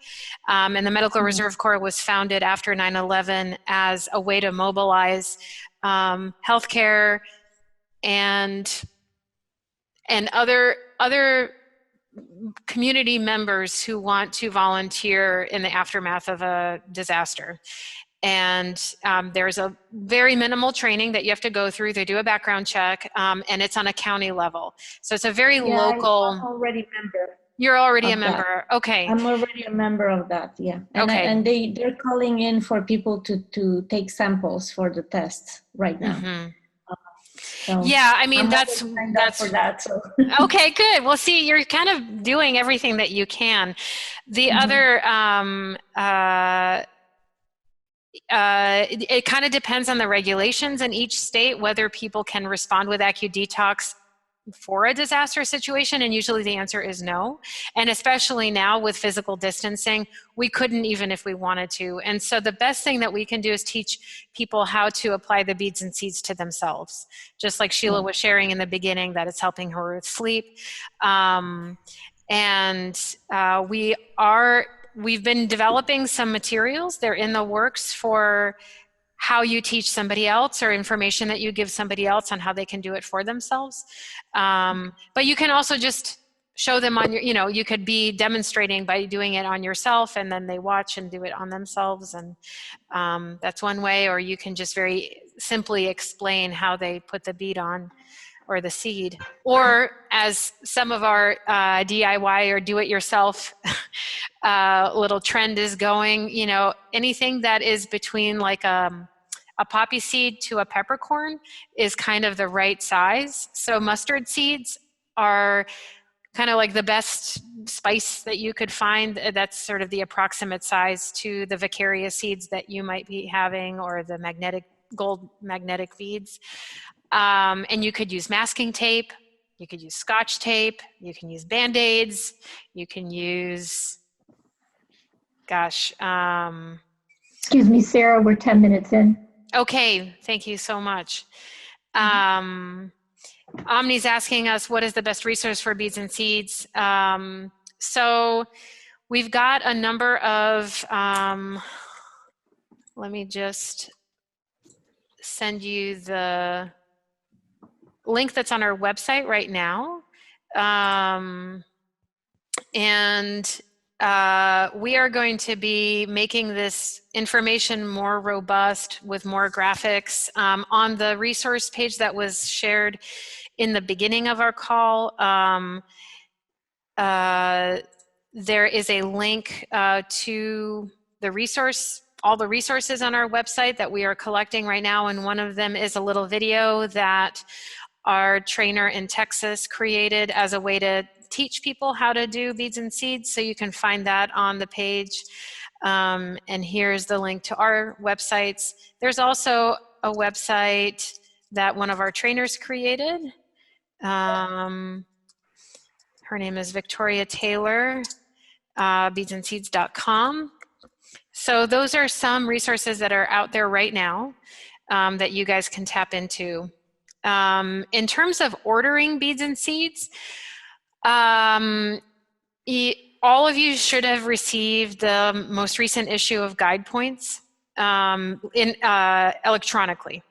And the Medical Reserve Corps was founded after 9/11 as a way to mobilize healthcare and other community members who want to volunteer in the aftermath of a disaster. And there's a very minimal training that you have to go through. They do a background check, and it's on a county level. So it's a very local. I'm already a member. You're already a of that. member. Okay. I'm already a member of that, yeah. And, Okay. and they're calling in for people to take samples for the tests right now. Mm-hmm. So yeah, I mean, I'm that's for that. So. Okay, good. Well, see, you're kind of doing everything that you can. The other, it kind of depends on the regulations in each state, whether people can respond with AccuDetox for a disaster situation, and usually the answer is no. And especially now with physical distancing, we couldn't even if we wanted to. And so the best thing that we can do is teach people how to apply the beads and seeds to themselves. Just like Sheila was sharing in the beginning, that it's helping her with sleep. We've been developing some materials. They're in the works for how you teach somebody else, or information that you give somebody else on how they can do it for themselves. But you can also just show them on your, you could be demonstrating by doing it on yourself, and then they watch and do it on themselves. And that's one way, or you can just very simply explain how they put the bead on, or the seed. Or as some of our DIY or do-it-yourself little trend is going, anything that is between like a poppy seed to a peppercorn is kind of the right size. So mustard seeds are kind of like the best spice that you could find. That's sort of the approximate size to the Vicaria seeds that you might be having, or the gold magnetic beads. And you could use masking tape, you could use Scotch tape, you can use Band-Aids, you can use, Excuse me, Sarah, we're 10 minutes in. Okay, thank you so much. Omni's asking us, what is the best resource for beads and seeds? So we've got a number of, let me just send you the link that's on our website right now. We are going to be making this information more robust with more graphics. On the resource page that was shared in the beginning of our call, there is a link to all the resources on our website that we are collecting right now, and one of them is a little video that our trainer in Texas created as a way to teach people how to do beads and seeds. So you can find that on the page. And here's the link to our websites. There's also a website that one of our trainers created. Her name is Victoria Taylor, beadsandseeds.com. So those are some resources that are out there right now that you guys can tap into. In terms of ordering beads and seeds, all of you should have received the most recent issue of Guide Points electronically.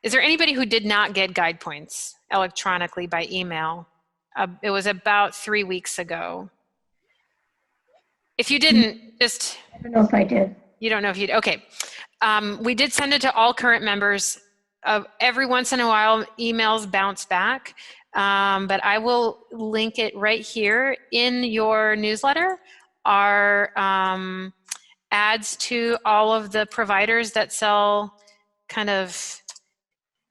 Is there anybody who did not get Guide Points electronically by email? It was about 3 weeks ago. If you didn't, just... I don't know if I did. You don't know if you did? Okay. We did send it to all current members. Every once in a while, emails bounce back, but I will link it right here in your newsletter. Our ads to all of the providers that sell kind of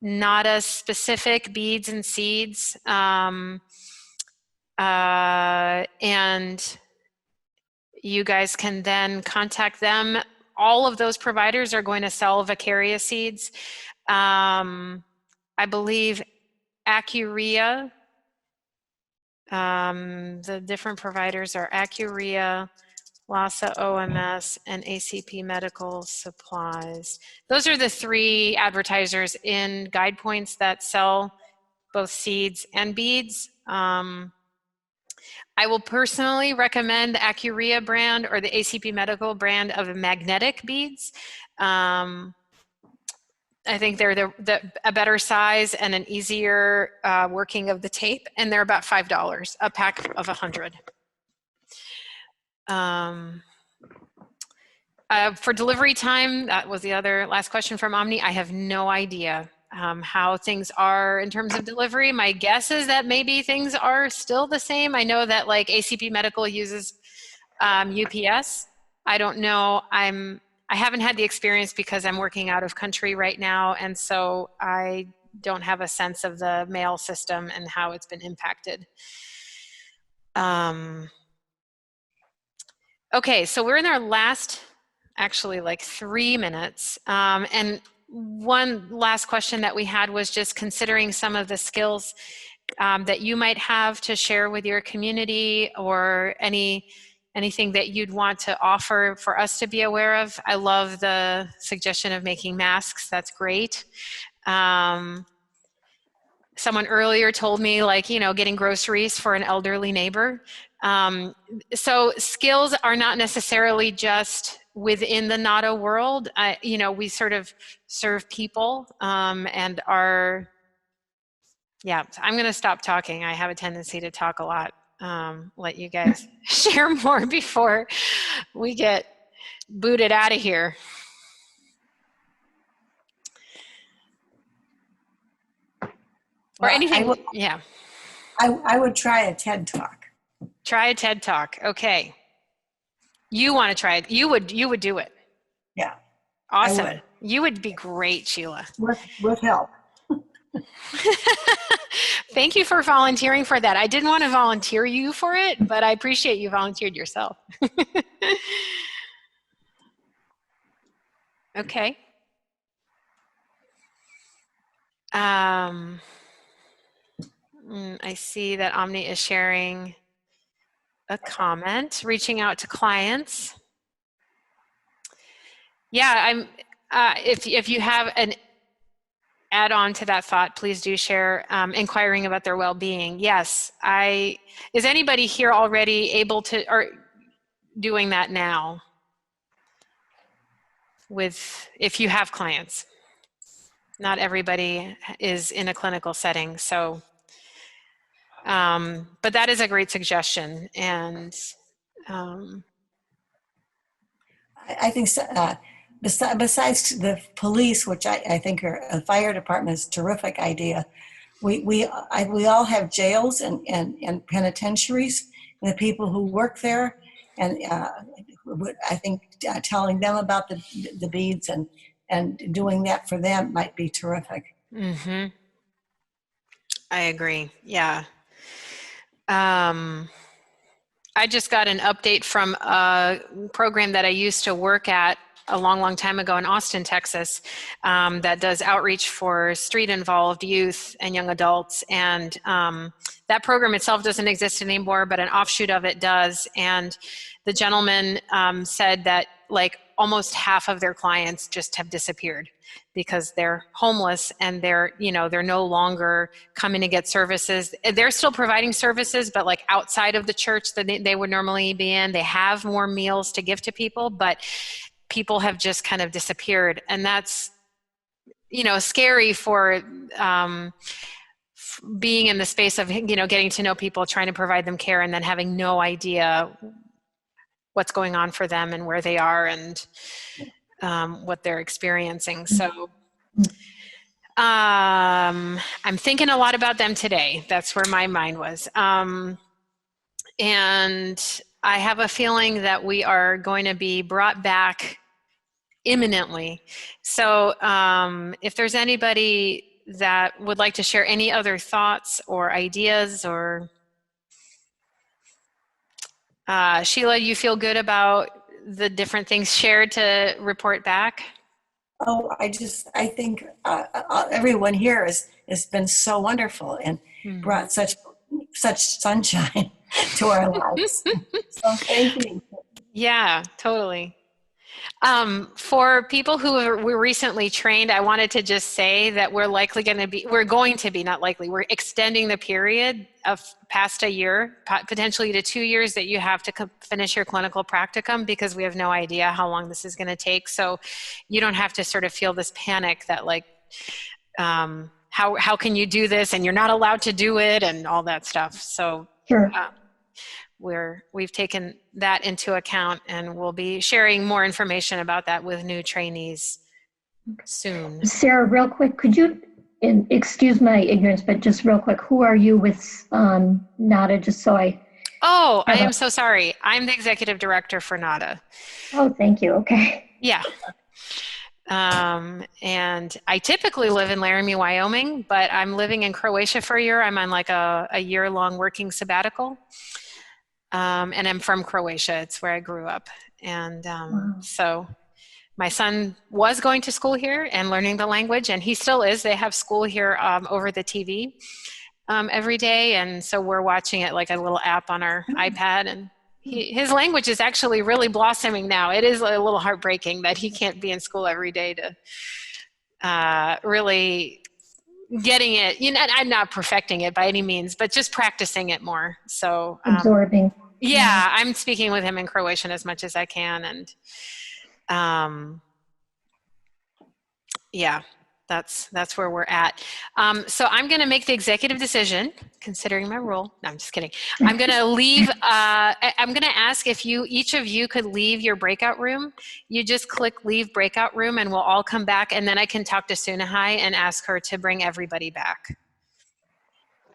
not as specific beads and seeds, and you guys can then contact them. All of those providers are going to sell Vicaria seeds. I believe Accuria, the different providers are Accuria, LASA OMS, and ACP Medical Supplies. Those are the 3 advertisers in Guide Points that sell both seeds and beads. I will personally recommend the Accuria brand or the ACP Medical brand of magnetic beads. I think they're a better size and an easier working of the tape, and they're about $5 a pack of 100. For delivery time, that was the other last question from Omni. I have no idea how things are in terms of delivery. My guess is that maybe things are still the same. I know that like ACP Medical uses UPS. I don't know. I haven't had the experience because I'm working out of country right now, and so I don't have a sense of the mail system and how it's been impacted. Okay, so we're in our last, actually like 3 minutes. And one last question that we had was just considering some of the skills that you might have to share with your community, or anything that you'd want to offer for us to be aware of. I love the suggestion of making masks. That's great. Someone earlier told me, like, you know, getting groceries for an elderly neighbor. So skills are not necessarily just within the NADA world. You know, we sort of serve people and are, yeah, I'm going to stop talking. I have a tendency to talk a lot. Let you guys share more before we get booted out of here. Or anything, yeah. I would try a TED Talk. Try a TED Talk, okay. You want to try it, you would do it. Yeah. Awesome. I would. You would be great, Sheila. With help. Thank you for volunteering for that. I didn't want to volunteer you for it, but I appreciate you volunteered yourself. Okay. I see that Omni is sharing a comment, reaching out to clients. Yeah, if you have an add on to that thought, please do share, inquiring about their well-being. Yes, is anybody here already able to, or doing that now if you have clients? Not everybody is in a clinical setting, so, but that is a great suggestion. And I think besides the police, which I think are a fire department is a terrific idea, we all have jails and penitentiaries, and the people who work there, and I think telling them about the beads and doing that for them might be terrific. Mm-hmm. I agree. Yeah. I just got an update from a program that I used to work at a long time ago in Austin, Texas, that does outreach for street-involved youth and young adults. And that program itself doesn't exist anymore, but an offshoot of it does. And the gentleman said that like almost half of their clients just have disappeared because they're homeless and they're no longer coming to get services. They're still providing services, but like outside of the church that they would normally be in. They have more meals to give to people, but people have just kind of disappeared. And that's, scary for being in the space of, getting to know people, trying to provide them care, and then having no idea what's going on for them and where they are and what they're experiencing. So I'm thinking a lot about them today. That's where my mind was. And I have a feeling that we are going to be brought back imminently. So if there's anybody that would like to share any other thoughts or ideas, or Sheila, you feel good about the different things shared to report back? Oh, I think everyone here has been so wonderful and brought such sunshine to our lives. So thank you. Yeah, totally. For people who were recently trained, I wanted to just say that we're extending the period of past a year, potentially to 2 years, that you have to finish your clinical practicum, because we have no idea how long this is going to take. So you don't have to sort of feel this panic that like, how can you do this and you're not allowed to do it and all that stuff. So Sure. we've taken that into account, and we'll be sharing more information about that with new trainees soon. Sarah, real quick, could you, and excuse my ignorance, but just real quick, who are you with NADA, just so I... Oh, I am so sorry. I'm the executive director for NADA. Oh, thank you. Okay. Yeah. And I typically live in Laramie, Wyoming, but I'm living in Croatia for a year. I'm on like a year-long working sabbatical. And I'm from Croatia. It's where I grew up. And so my son was going to school here and learning the language, and he still is. They have school here over the TV every day. And so we're watching it like a little app on our iPad, and his language is actually really blossoming now. It is a little heartbreaking that he can't be in school every day to really getting it. You know, I'm not perfecting it by any means, but just practicing it more. So Absorbing. yeah, I'm speaking with him in Croatian as much as I can, and yeah, that's where we're at. So I'm going to make the executive decision, considering my role. No, I'm just kidding. I'm going to leave. I'm going to ask if each of you could leave your breakout room. You just click leave breakout room, and we'll all come back, and then I can talk to Soonahai and ask her to bring everybody back.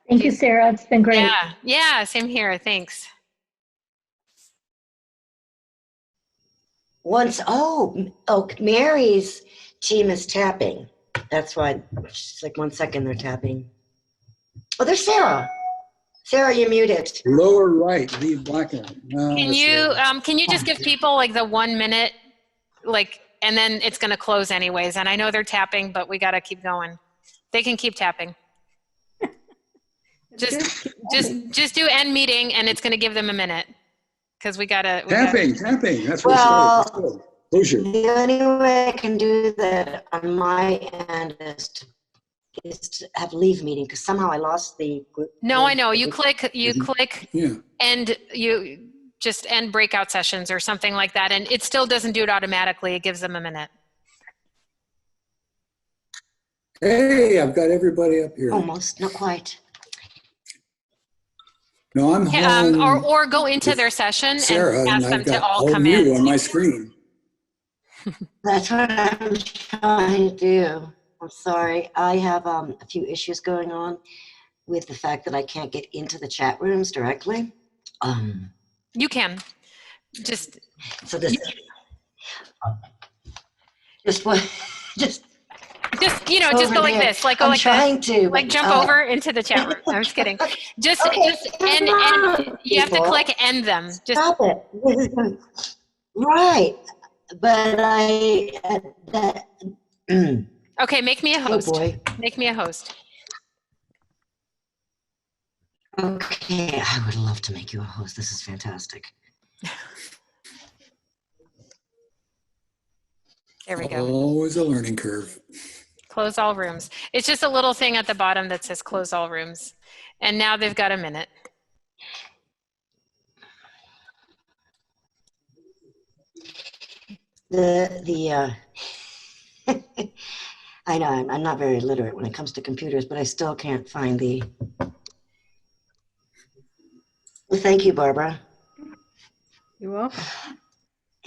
Thank you, Sarah. It's been great. Yeah, same here. Thanks. Mary's team is tapping. That's why she's like 1 second they're tapping. Oh, there's Sara. Sara, you're muted. Lower right, leave blackout. No, Can you just give people like the 1 minute, like, and then it's going to close anyways. And I know they're tapping, but we got to keep going. They can keep tapping. Just do end meeting, and it's going to give them a minute because we got to. Tapping. That's what Well, closure. the only way I can do that on my end is to have leave meeting, because somehow I lost the group. No, I know. You click, Yeah. and you just end breakout sessions or something like that, and it still doesn't do it automatically. It gives them a minute. Hey, I've got everybody up here. Almost, not quite. No, I'm home. Or go into their session Sarah, and ask and them I've to got all come you in. on my screen. That's what I'm trying to do. I'm sorry. I have a few issues going on with the fact that I can't get into the chat rooms directly. You can. Just So this, just you know, just go like this, like go like this, to, like jump over into the chat room. I'm just kidding. Just end. You have to click end them. Just Stop it. Right, but okay. Make me a host. Oh boy. Make me a host. Okay, I would love to make you a host. This is fantastic. There we go. Always a learning curve. Close all rooms. It's just a little thing at the bottom that says close all rooms. And now they've got a minute. I know I'm not very literate when it comes to computers, but I still can't find the. Well, thank you, Barbara. You're welcome.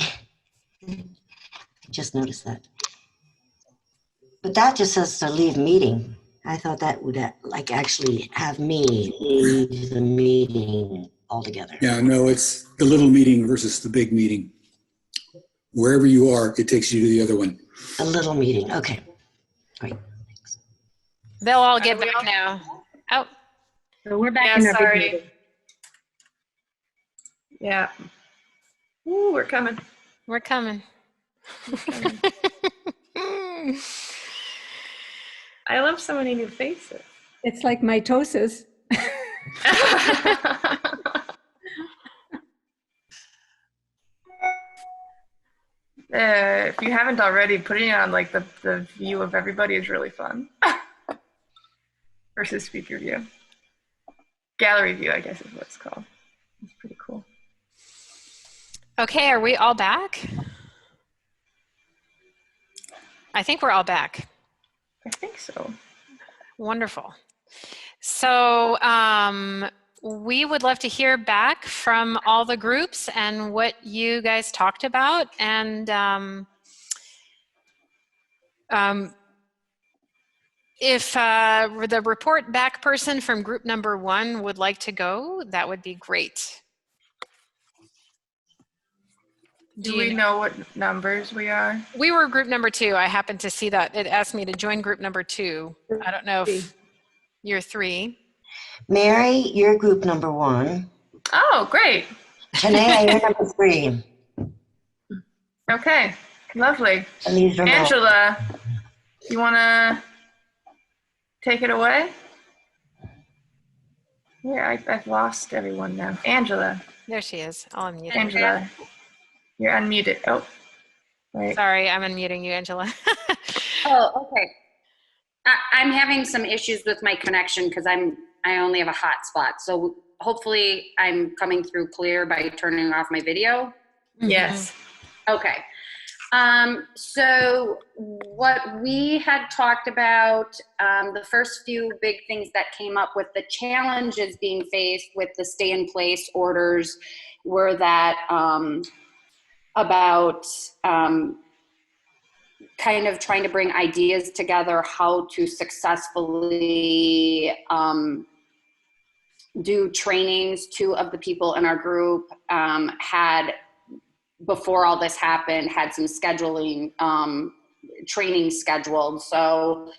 I just noticed that. But that just says to leave meeting. I thought that would like actually have me leave the meeting altogether. Yeah, no, it's the little meeting versus the big meeting. Wherever you are, it takes you to the other one. A little meeting. Okay. Great. Thanks. They'll all get back now. Oh. So we're back in our big meeting. Yeah. Ooh, we're coming. We're coming. I love so many new faces. It's like mitosis. If you haven't already, putting it on like the view of everybody is really fun. Versus speaker view. Gallery view, I guess is what it's called. It's pretty cool. Okay, are we all back? I think we're all back. I think so. Wonderful. So we would love to hear back from all the groups and what you guys talked about. And if the report back person from group number 1 would like to go, that would be great. Do we know what numbers we are? We were group number 2. I happened to see that. It asked me to join group number 2. I don't know if you're 3. Mary, you're group number 1. Oh, great. Shanae, you're number 3. Okay, lovely. And these are Angela, you want to take it away? Yeah, I've lost everyone now. Angela. There she is. I'll unmute her. Angela, you're unmuted. Oh, wait. Sorry, I'm unmuting you, Angela. Oh, okay. I'm having some issues with my connection because I only have a hotspot. So hopefully I'm coming through clear by turning off my video. Yes. Okay. So what we had talked about, the first few big things that came up with the challenges being faced with the stay in place orders were that about kind of trying to bring ideas together how to successfully do trainings. 2 of the people in our group had, before all this happened, had some scheduling, training scheduled. So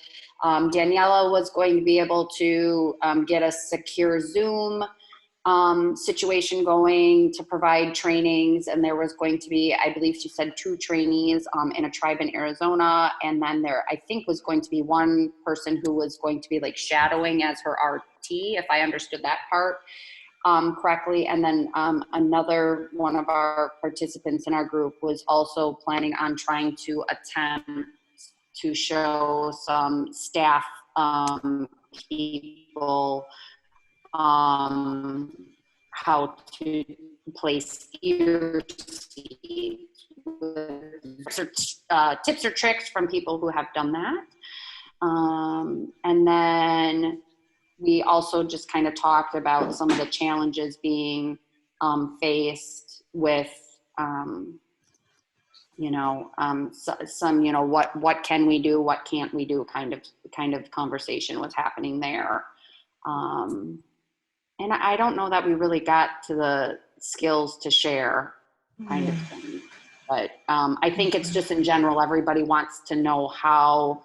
Daniela was going to be able to get a secure Zoom situation going to provide trainings. And there was going to be, I believe she said 2 trainees in a tribe in Arizona. And then there, I think, was going to be 1 person who was going to be like shadowing as her RT, if I understood that part correctly. And then another one of our participants in our group was also planning on trying to attempt to show some staff people how to place ear seeds, tips or tricks from people who have done that. And then we also just kind of talked about some of the challenges being faced with, some, what can we do, what can't we do kind of conversation was happening there. And I don't know that we really got to the skills to share kind of thing. But I think it's just in general, everybody wants to know how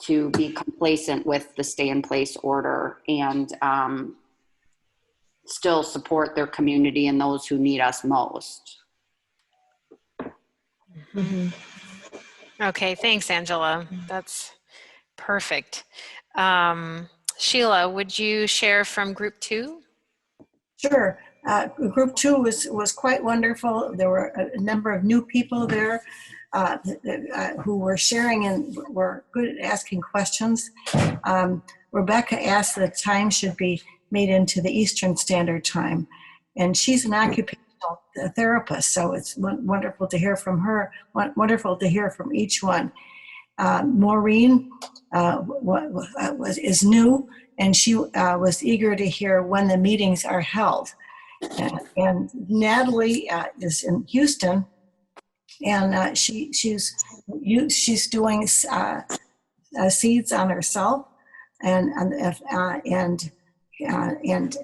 to be complacent with the stay in place order and still support their community and those who need us most. Mm-hmm. Okay, thanks, Angela. That's perfect. Sheila, would you share from group 2? Sure. Group 2 was quite wonderful. There were a number of new people there who were sharing and were good at asking questions. Rebecca asked that time should be made into the Eastern Standard Time, and she's an occupational therapist, so it's wonderful to hear from her, wonderful to hear from each one. Maureen is new, and she was eager to hear when the meetings are held. And Natalie is in Houston, and she's doing seeds on herself and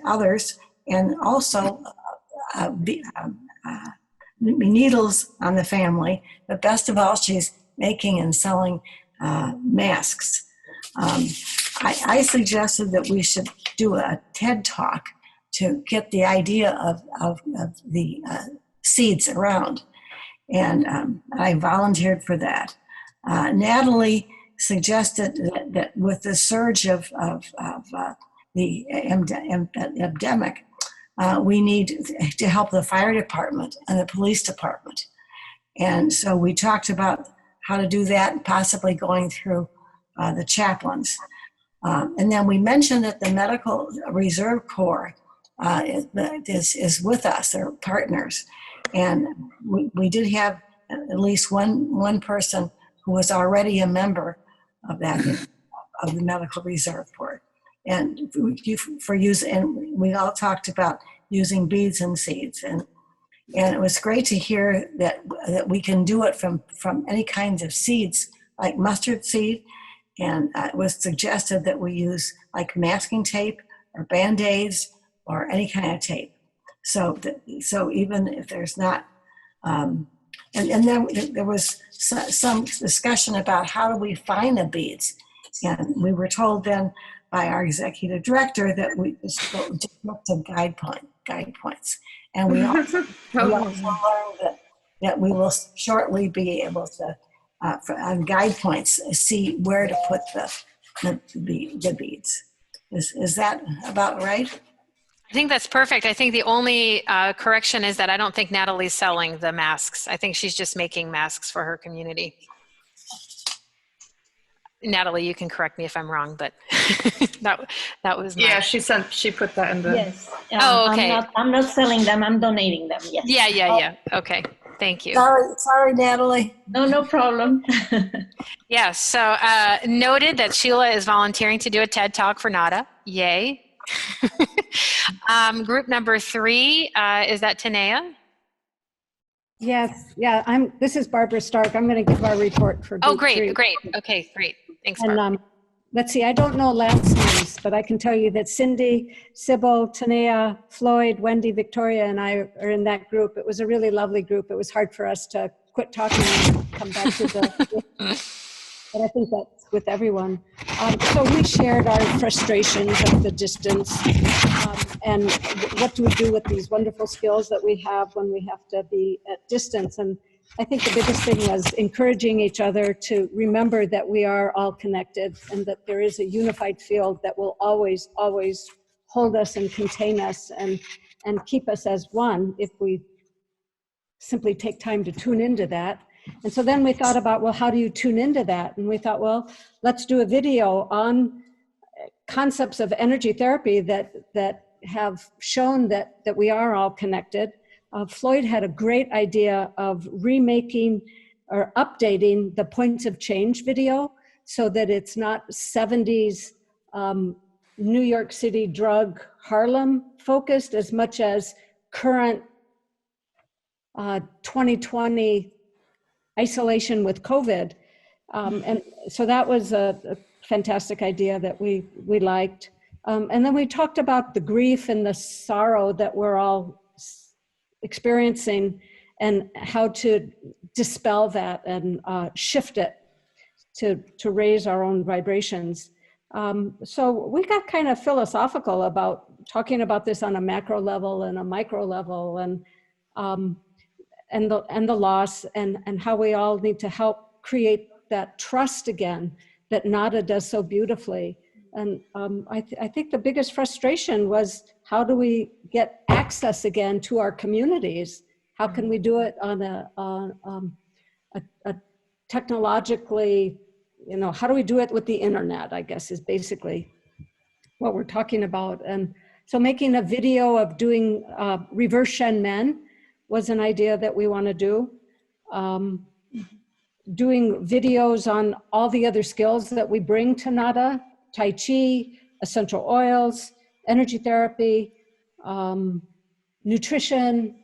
others, and also needles on the family. But best of all, she's making and selling masks. I suggested that we should do a TED Talk to get the idea of the seeds around. And I volunteered for that. Natalie suggested that with the surge of the epidemic, we need to help the fire department and the police department. And so we talked about how to do that, possibly going through the chaplains. And then we mentioned that the Medical Reserve Corps is with us, they're partners. And we did have at least one person who was already a member of that, of the Medical Reserve Corps. And for use, and we all talked about using beads and seeds, and it was great to hear that we can do it from any kinds of seeds, like mustard seed. And it was suggested that we use like masking tape or Band-Aids or any kind of tape. So even if there's not, and then there was some discussion about how do we find the beads. And we were told then by our executive director that we just look to guide points. And we also learned that we will shortly be able to, on guide points, see where to put the beads. Is that about right? I think that's perfect. I think the only correction is that I don't think Natalie's selling the masks. I think she's just making masks for her community. Natalie, you can correct me if I'm wrong, but that was my... Yeah, she put that in the... Yes. Oh, okay. I'm not selling them. I'm donating them. Yes. Yeah. Okay. Thank you. Sorry, Natalie. No problem. Yeah. So noted that Sheila is volunteering to do a TED Talk for NADA. Yay. Group number 3, is that Tanea? Yes, yeah, this is Barbara Stark. I'm going to give our report for Oh, group 3. great. Okay, great. Thanks, Barbara. And let's see, I don't know last names, but I can tell you that Cindy, Sybil, Tanea, Floyd, Wendy, Victoria, and I are in that group. It was a really lovely group. It was hard for us to quit talking and come back to the, but I think that's with everyone. So we shared our frustrations of the distance and what do we do with these wonderful skills that we have when we have to be at distance. And I think the biggest thing was encouraging each other to remember that we are all connected and that there is a unified field that will always, always hold us and contain us and keep us as one if we simply take time to tune into that. And so then we thought about, well, how do you tune into that? And we thought, well, let's do a video on concepts of energy therapy that have shown that we are all connected. Floyd had a great idea of remaking or updating the points of change video so that it's not 70s New York City drug Harlem focused as much as current 2020 isolation with COVID. And so that was a fantastic idea that we liked. And then we talked about the grief and the sorrow that we're all experiencing and how to dispel that and shift it to raise our own vibrations. So we got kind of philosophical about talking about this on a macro level and a micro level and the loss and how we all need to help create that trust again that NADA does so beautifully. And I think the biggest frustration was how do we get access again to our communities? How can we do it on a technologically, how do we do it with the internet, I guess is basically what we're talking about. And so making a video of doing reverse Shen Men was an idea that we want to do. Doing videos on all the other skills that we bring to NADA, Tai Chi, essential oils, energy therapy, nutrition,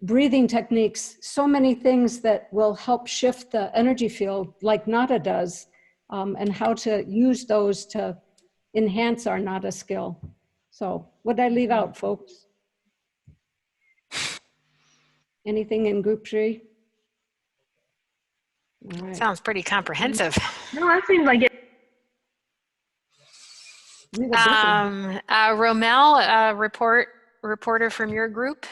breathing techniques, so many things that will help shift the energy field like NADA does, and how to use those to enhance our NADA skill. So what did I leave out, folks? Anything in group 3? All right. Sounds pretty comprehensive. No, that seemed like it. Rommell, reporter from your group.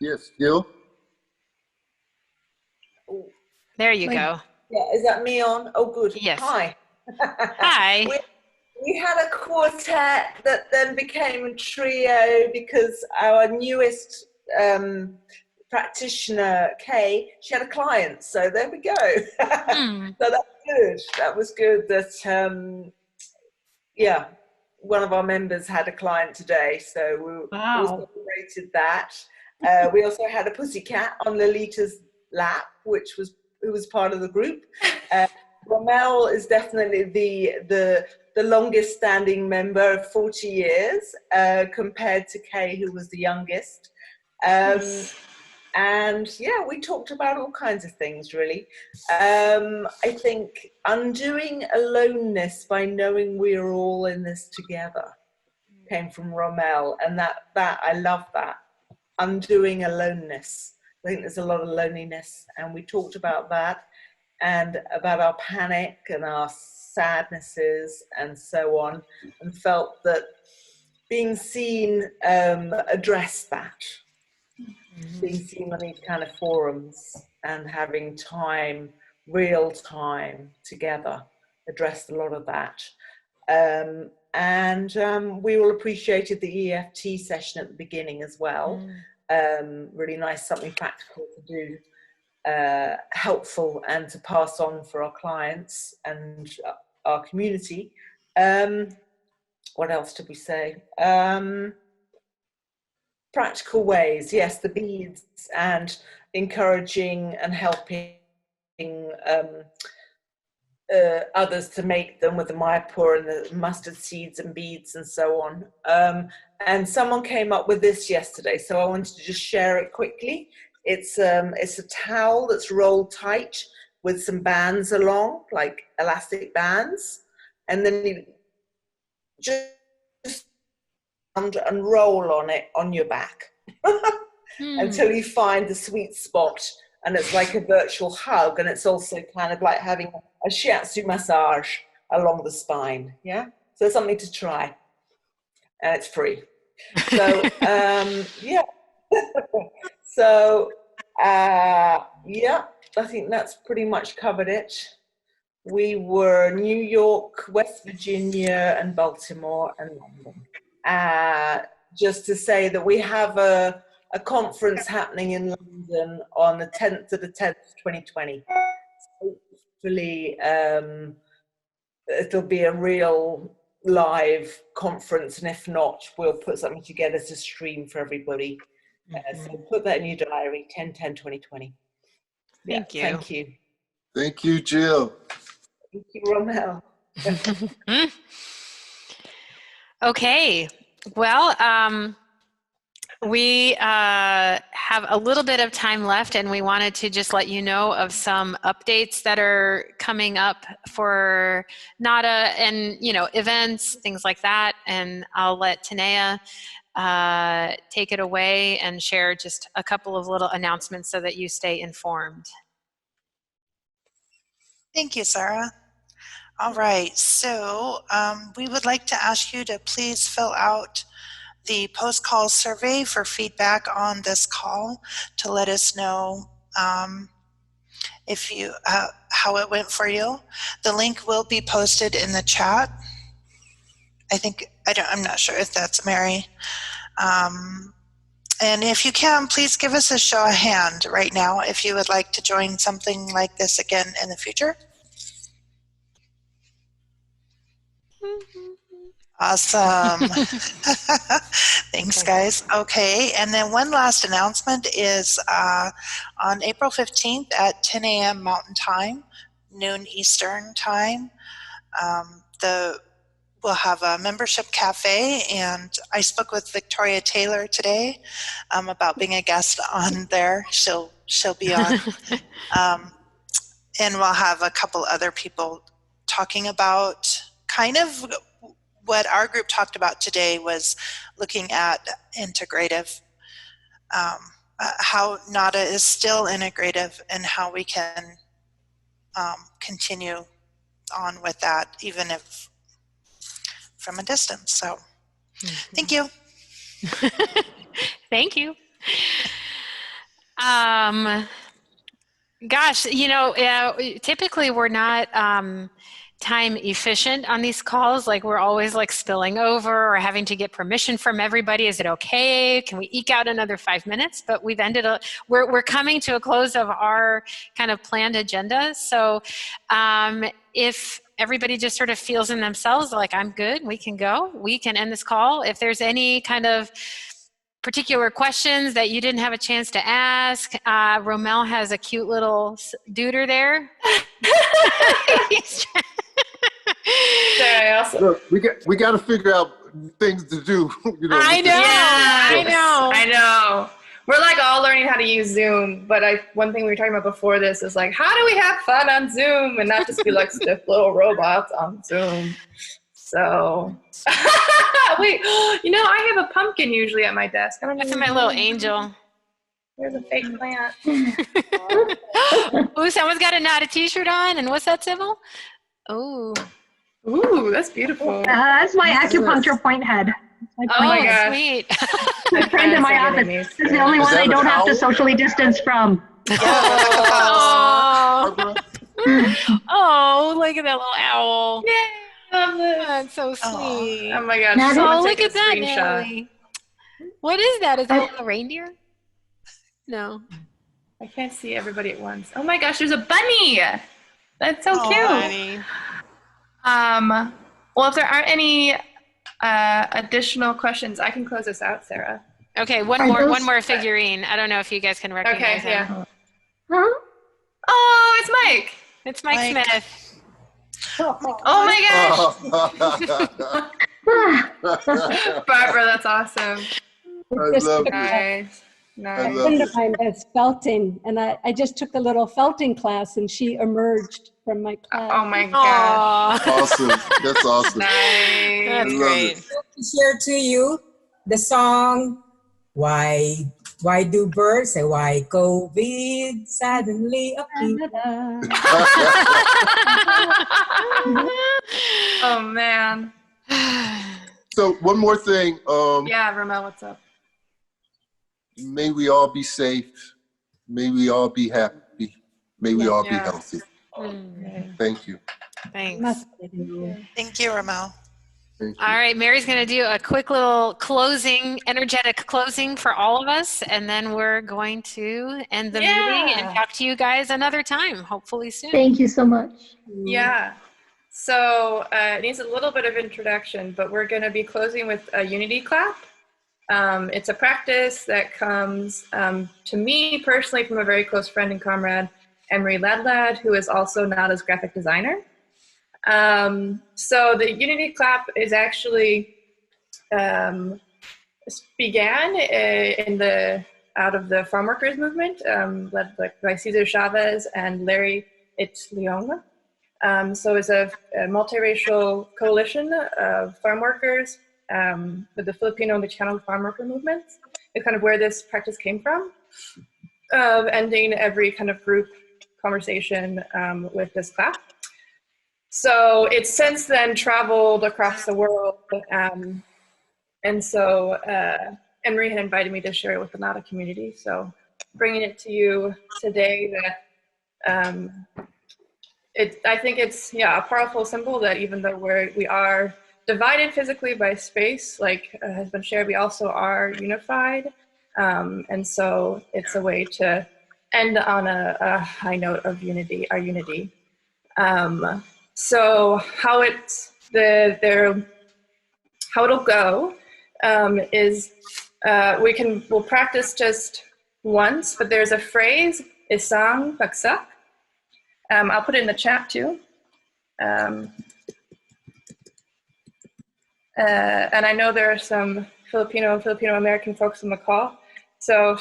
Yes, Gil? There you go. Yeah, is that me on? Oh, good. Yes. Hi. Hi. We had a quartet that then became a trio because our newest practitioner, Kay, she had a client. So there we go. So that's good. That was good that, yeah, one of our members had a client today. So we celebrated that. We also had a pussycat on Lolita's lap, who was part of the group. Rommell is definitely the longest standing member, 40 years, compared to Kay, who was the youngest. And yeah, we talked about all kinds of things, really. I think undoing aloneness by knowing we are all in this together came from Rommell, and that I love that. Undoing aloneness. I think there's a lot of loneliness, and we talked about that and about our panic and our sadnesses and so on, and felt that being seen addressed that. Being seen on these kind of forums and having time, real time together, addressed a lot of that. And we all appreciated the EFT session at the beginning as well. Really nice, something practical to do, helpful and to pass on for our clients and our community. What else did we say? Practical ways, yes, the beads, and encouraging and helping others to make them with the mayapur and the mustard seeds and beads and so on. And someone came up with this yesterday, so I wanted to just share it quickly. It's a towel that's rolled tight with some bands along, like elastic bands, and then you just and roll on it on your back until you find the sweet spot, and it's like a virtual hug, and it's also kind of like having a shiatsu massage along the spine. Yeah, so something to try, and it's free. So yeah. So yeah, I think that's pretty much covered it. We were New York, West Virginia, and Baltimore, and London. Just to say that we have a conference happening in London on the 10th to the 10th, 2020. Hopefully it'll be a real live conference, and if not, we'll put something together to stream for everybody. So put that in your diary, 10/10/2020. Thank you. Thank you. Thank you, Jill. Thank you, Rommell. Okay, well, we have a little bit of time left, and we wanted to just let you know of some updates that are coming up for NADA and, you know, events, things like that. And I'll let Tanea take it away and share just a couple of little announcements so that you stay informed. Thank you, Sara. All right, so we would like to ask you to please fill out the post-call survey for feedback on this call to let us know if you how it went for you. The link will be posted in the chat. I'm not sure if that's Mary. And if you can, please give us a show of hand right now if you would like to join something like this again in the future. Awesome. Thanks, guys. Okay, and then one last announcement is on April 15th at 10 a.m. Mountain Time, noon Eastern Time, we'll have a membership cafe, and I spoke with Victoria Taylor today about being a guest on there. She'll be on. And we'll have a couple other people talking about kind of what our group talked about today was looking at integrative, how NADA is still integrative and how we can continue on with that, even if from a distance. So thank you. Thank you. Gosh, you know, typically we're not time efficient on these calls. Like we're always like spilling over or having to get permission from everybody. Is it okay? Can we eke out another 5 minutes? But we've ended up, we're coming to a close of our kind of planned agenda. So if everybody just sort of feels in themselves like, I'm good, we can go, we can end this call. If there's any kind of particular questions that you didn't have a chance to ask. Rommell has a cute little duder there. Look, we got to figure out things to do. You know, I know. Yeah, I know. I know. We're like all learning how to use Zoom, but one thing we were talking about before this is like, how do we have fun on Zoom and not just be like stiff little robots on Zoom? So, wait, I have a pumpkin usually at my desk. I don't know. That's my little angel. There's a fake plant. Ooh, someone's got a Nada t-shirt on, and what's that, Sybil? Ooh. Ooh, that's beautiful. That's my acupuncture point head. Oh my gosh. Sweet. My friend in my office. This is the only one I don't have to socially distance from. Oh. Oh, look at that little owl. Yeah, I love this. That's so sweet. Oh my gosh. Oh, look at that, Natalie. What is that? Is that a reindeer? No. I can't see everybody at once. Oh my gosh, there's a bunny. That's so cute. Bunny. Well, if there aren't any additional questions, I can close this out, Sarah. Okay, one more figurine. I don't know if you guys can recognize him. Yeah. Huh? Oh, it's Mike. It's Mike Smith. Oh my gosh. Barbara, that's awesome. I love it. Nice. A friend of mine does felting, and I just took a little felting class, and she emerged from my class. Oh my gosh. Awesome. That's awesome. Nice. That's great. To share to you the song, Why Do Birds Say Why COVID Suddenly Appear? Oh man. So one more thing. Yeah, Rommell, what's up? May we all be safe. May we all be happy. May we all be healthy. Thank you. Thanks. Thank you, Rommell. All right, Mary's going to do a quick little energetic closing for all of us, and then we're going to end the meeting and talk to you guys another time, hopefully soon. Thank you so much. Yeah. So it needs a little bit of introduction, but we're going to be closing with a unity clap. It's a practice that comes to me personally from a very close friend and comrade, Emery Ladlad, who is also Nada's graphic designer. So the unity clap is actually began out of the farm workers movement, led by Cesar Chavez and Larry Itliong. So it's a multiracial coalition of farm workers with the Filipino and the Chicano farm worker movements. It's kind of where this practice came from, of ending every kind of group conversation with this clap. So it's since then traveled across the world, and so Emery had invited me to share it with the Nada community. So bringing it to you today, that I think it's a powerful symbol that even though we are divided physically by space, like has been shared, we also are unified, and so it's a way to end on a high note of unity, our unity. So how it'll go is we'll practice just once, but there's a phrase, isang bagsak. I'll put it in the chat too. And I know there are some Filipino and Filipino American folks on the call, so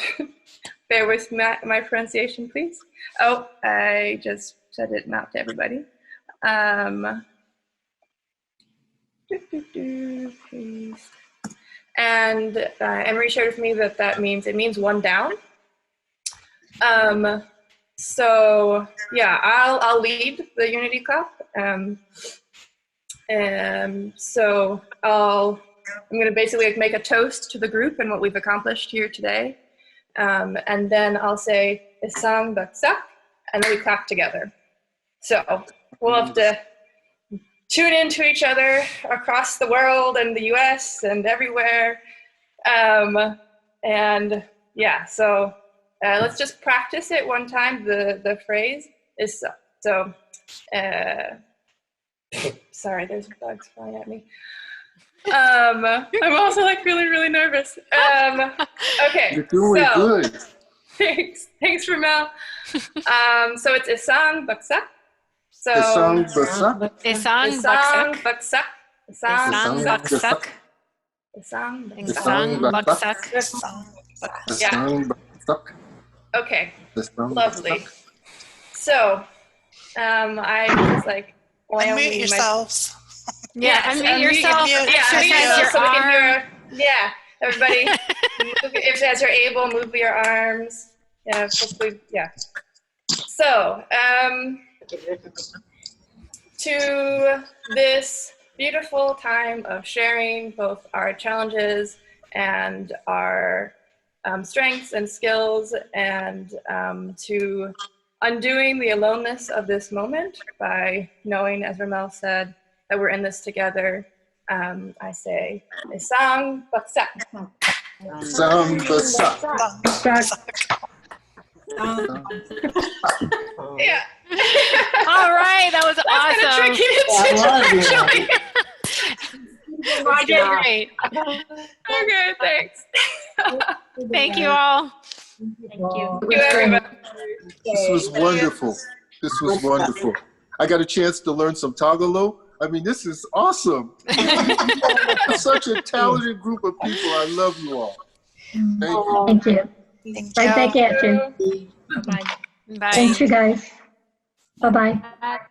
bear with my pronunciation, please. Oh, I just said it not to everybody. Please. And Emery shared with me that it means one down. So yeah, I'll lead the unity clap. So I'm going to basically make a toast to the group and what we've accomplished here today. And then I'll say isang bagsak, and then we clap together. So we'll have to tune into each other across the world and the US and everywhere. And yeah, so let's just practice it one time. The phrase is so sorry, there's bugs flying at me. I'm also like really, really nervous. Okay. You're doing good. Thanks, Rommell. So it's Isang Baksak. So Isang Bursac. Isang Isang Baksak. Baksak. Isang Baksak. Isang Isang Baksak. Yeah. Isang Bursac. Okay. Isang Lovely. Bursac. So, I just like Unmute yourselves. Yeah, unmute yourself. Yeah, unmute yourself so we can hear. Yeah, everybody, if as you're able, move your arms. Yeah, possibly, yeah. So, to this beautiful time of sharing both our challenges and our strengths and skills, and to undoing the aloneness of this moment by knowing, as Rommell said, that we're in this together. I say, Isang Baksak. Isang Bursac. Yeah. All right, that was awesome. You did great. Okay, thanks. Thank you all. Thank you. Thank you, everybody. This was wonderful. This was wonderful. I got a chance to learn some Tagalog. I mean, this is awesome. Such a talented group of people. I love you all. Thank you. Thank you. Right back at you. Bye. Thanks, you guys. Bye-bye.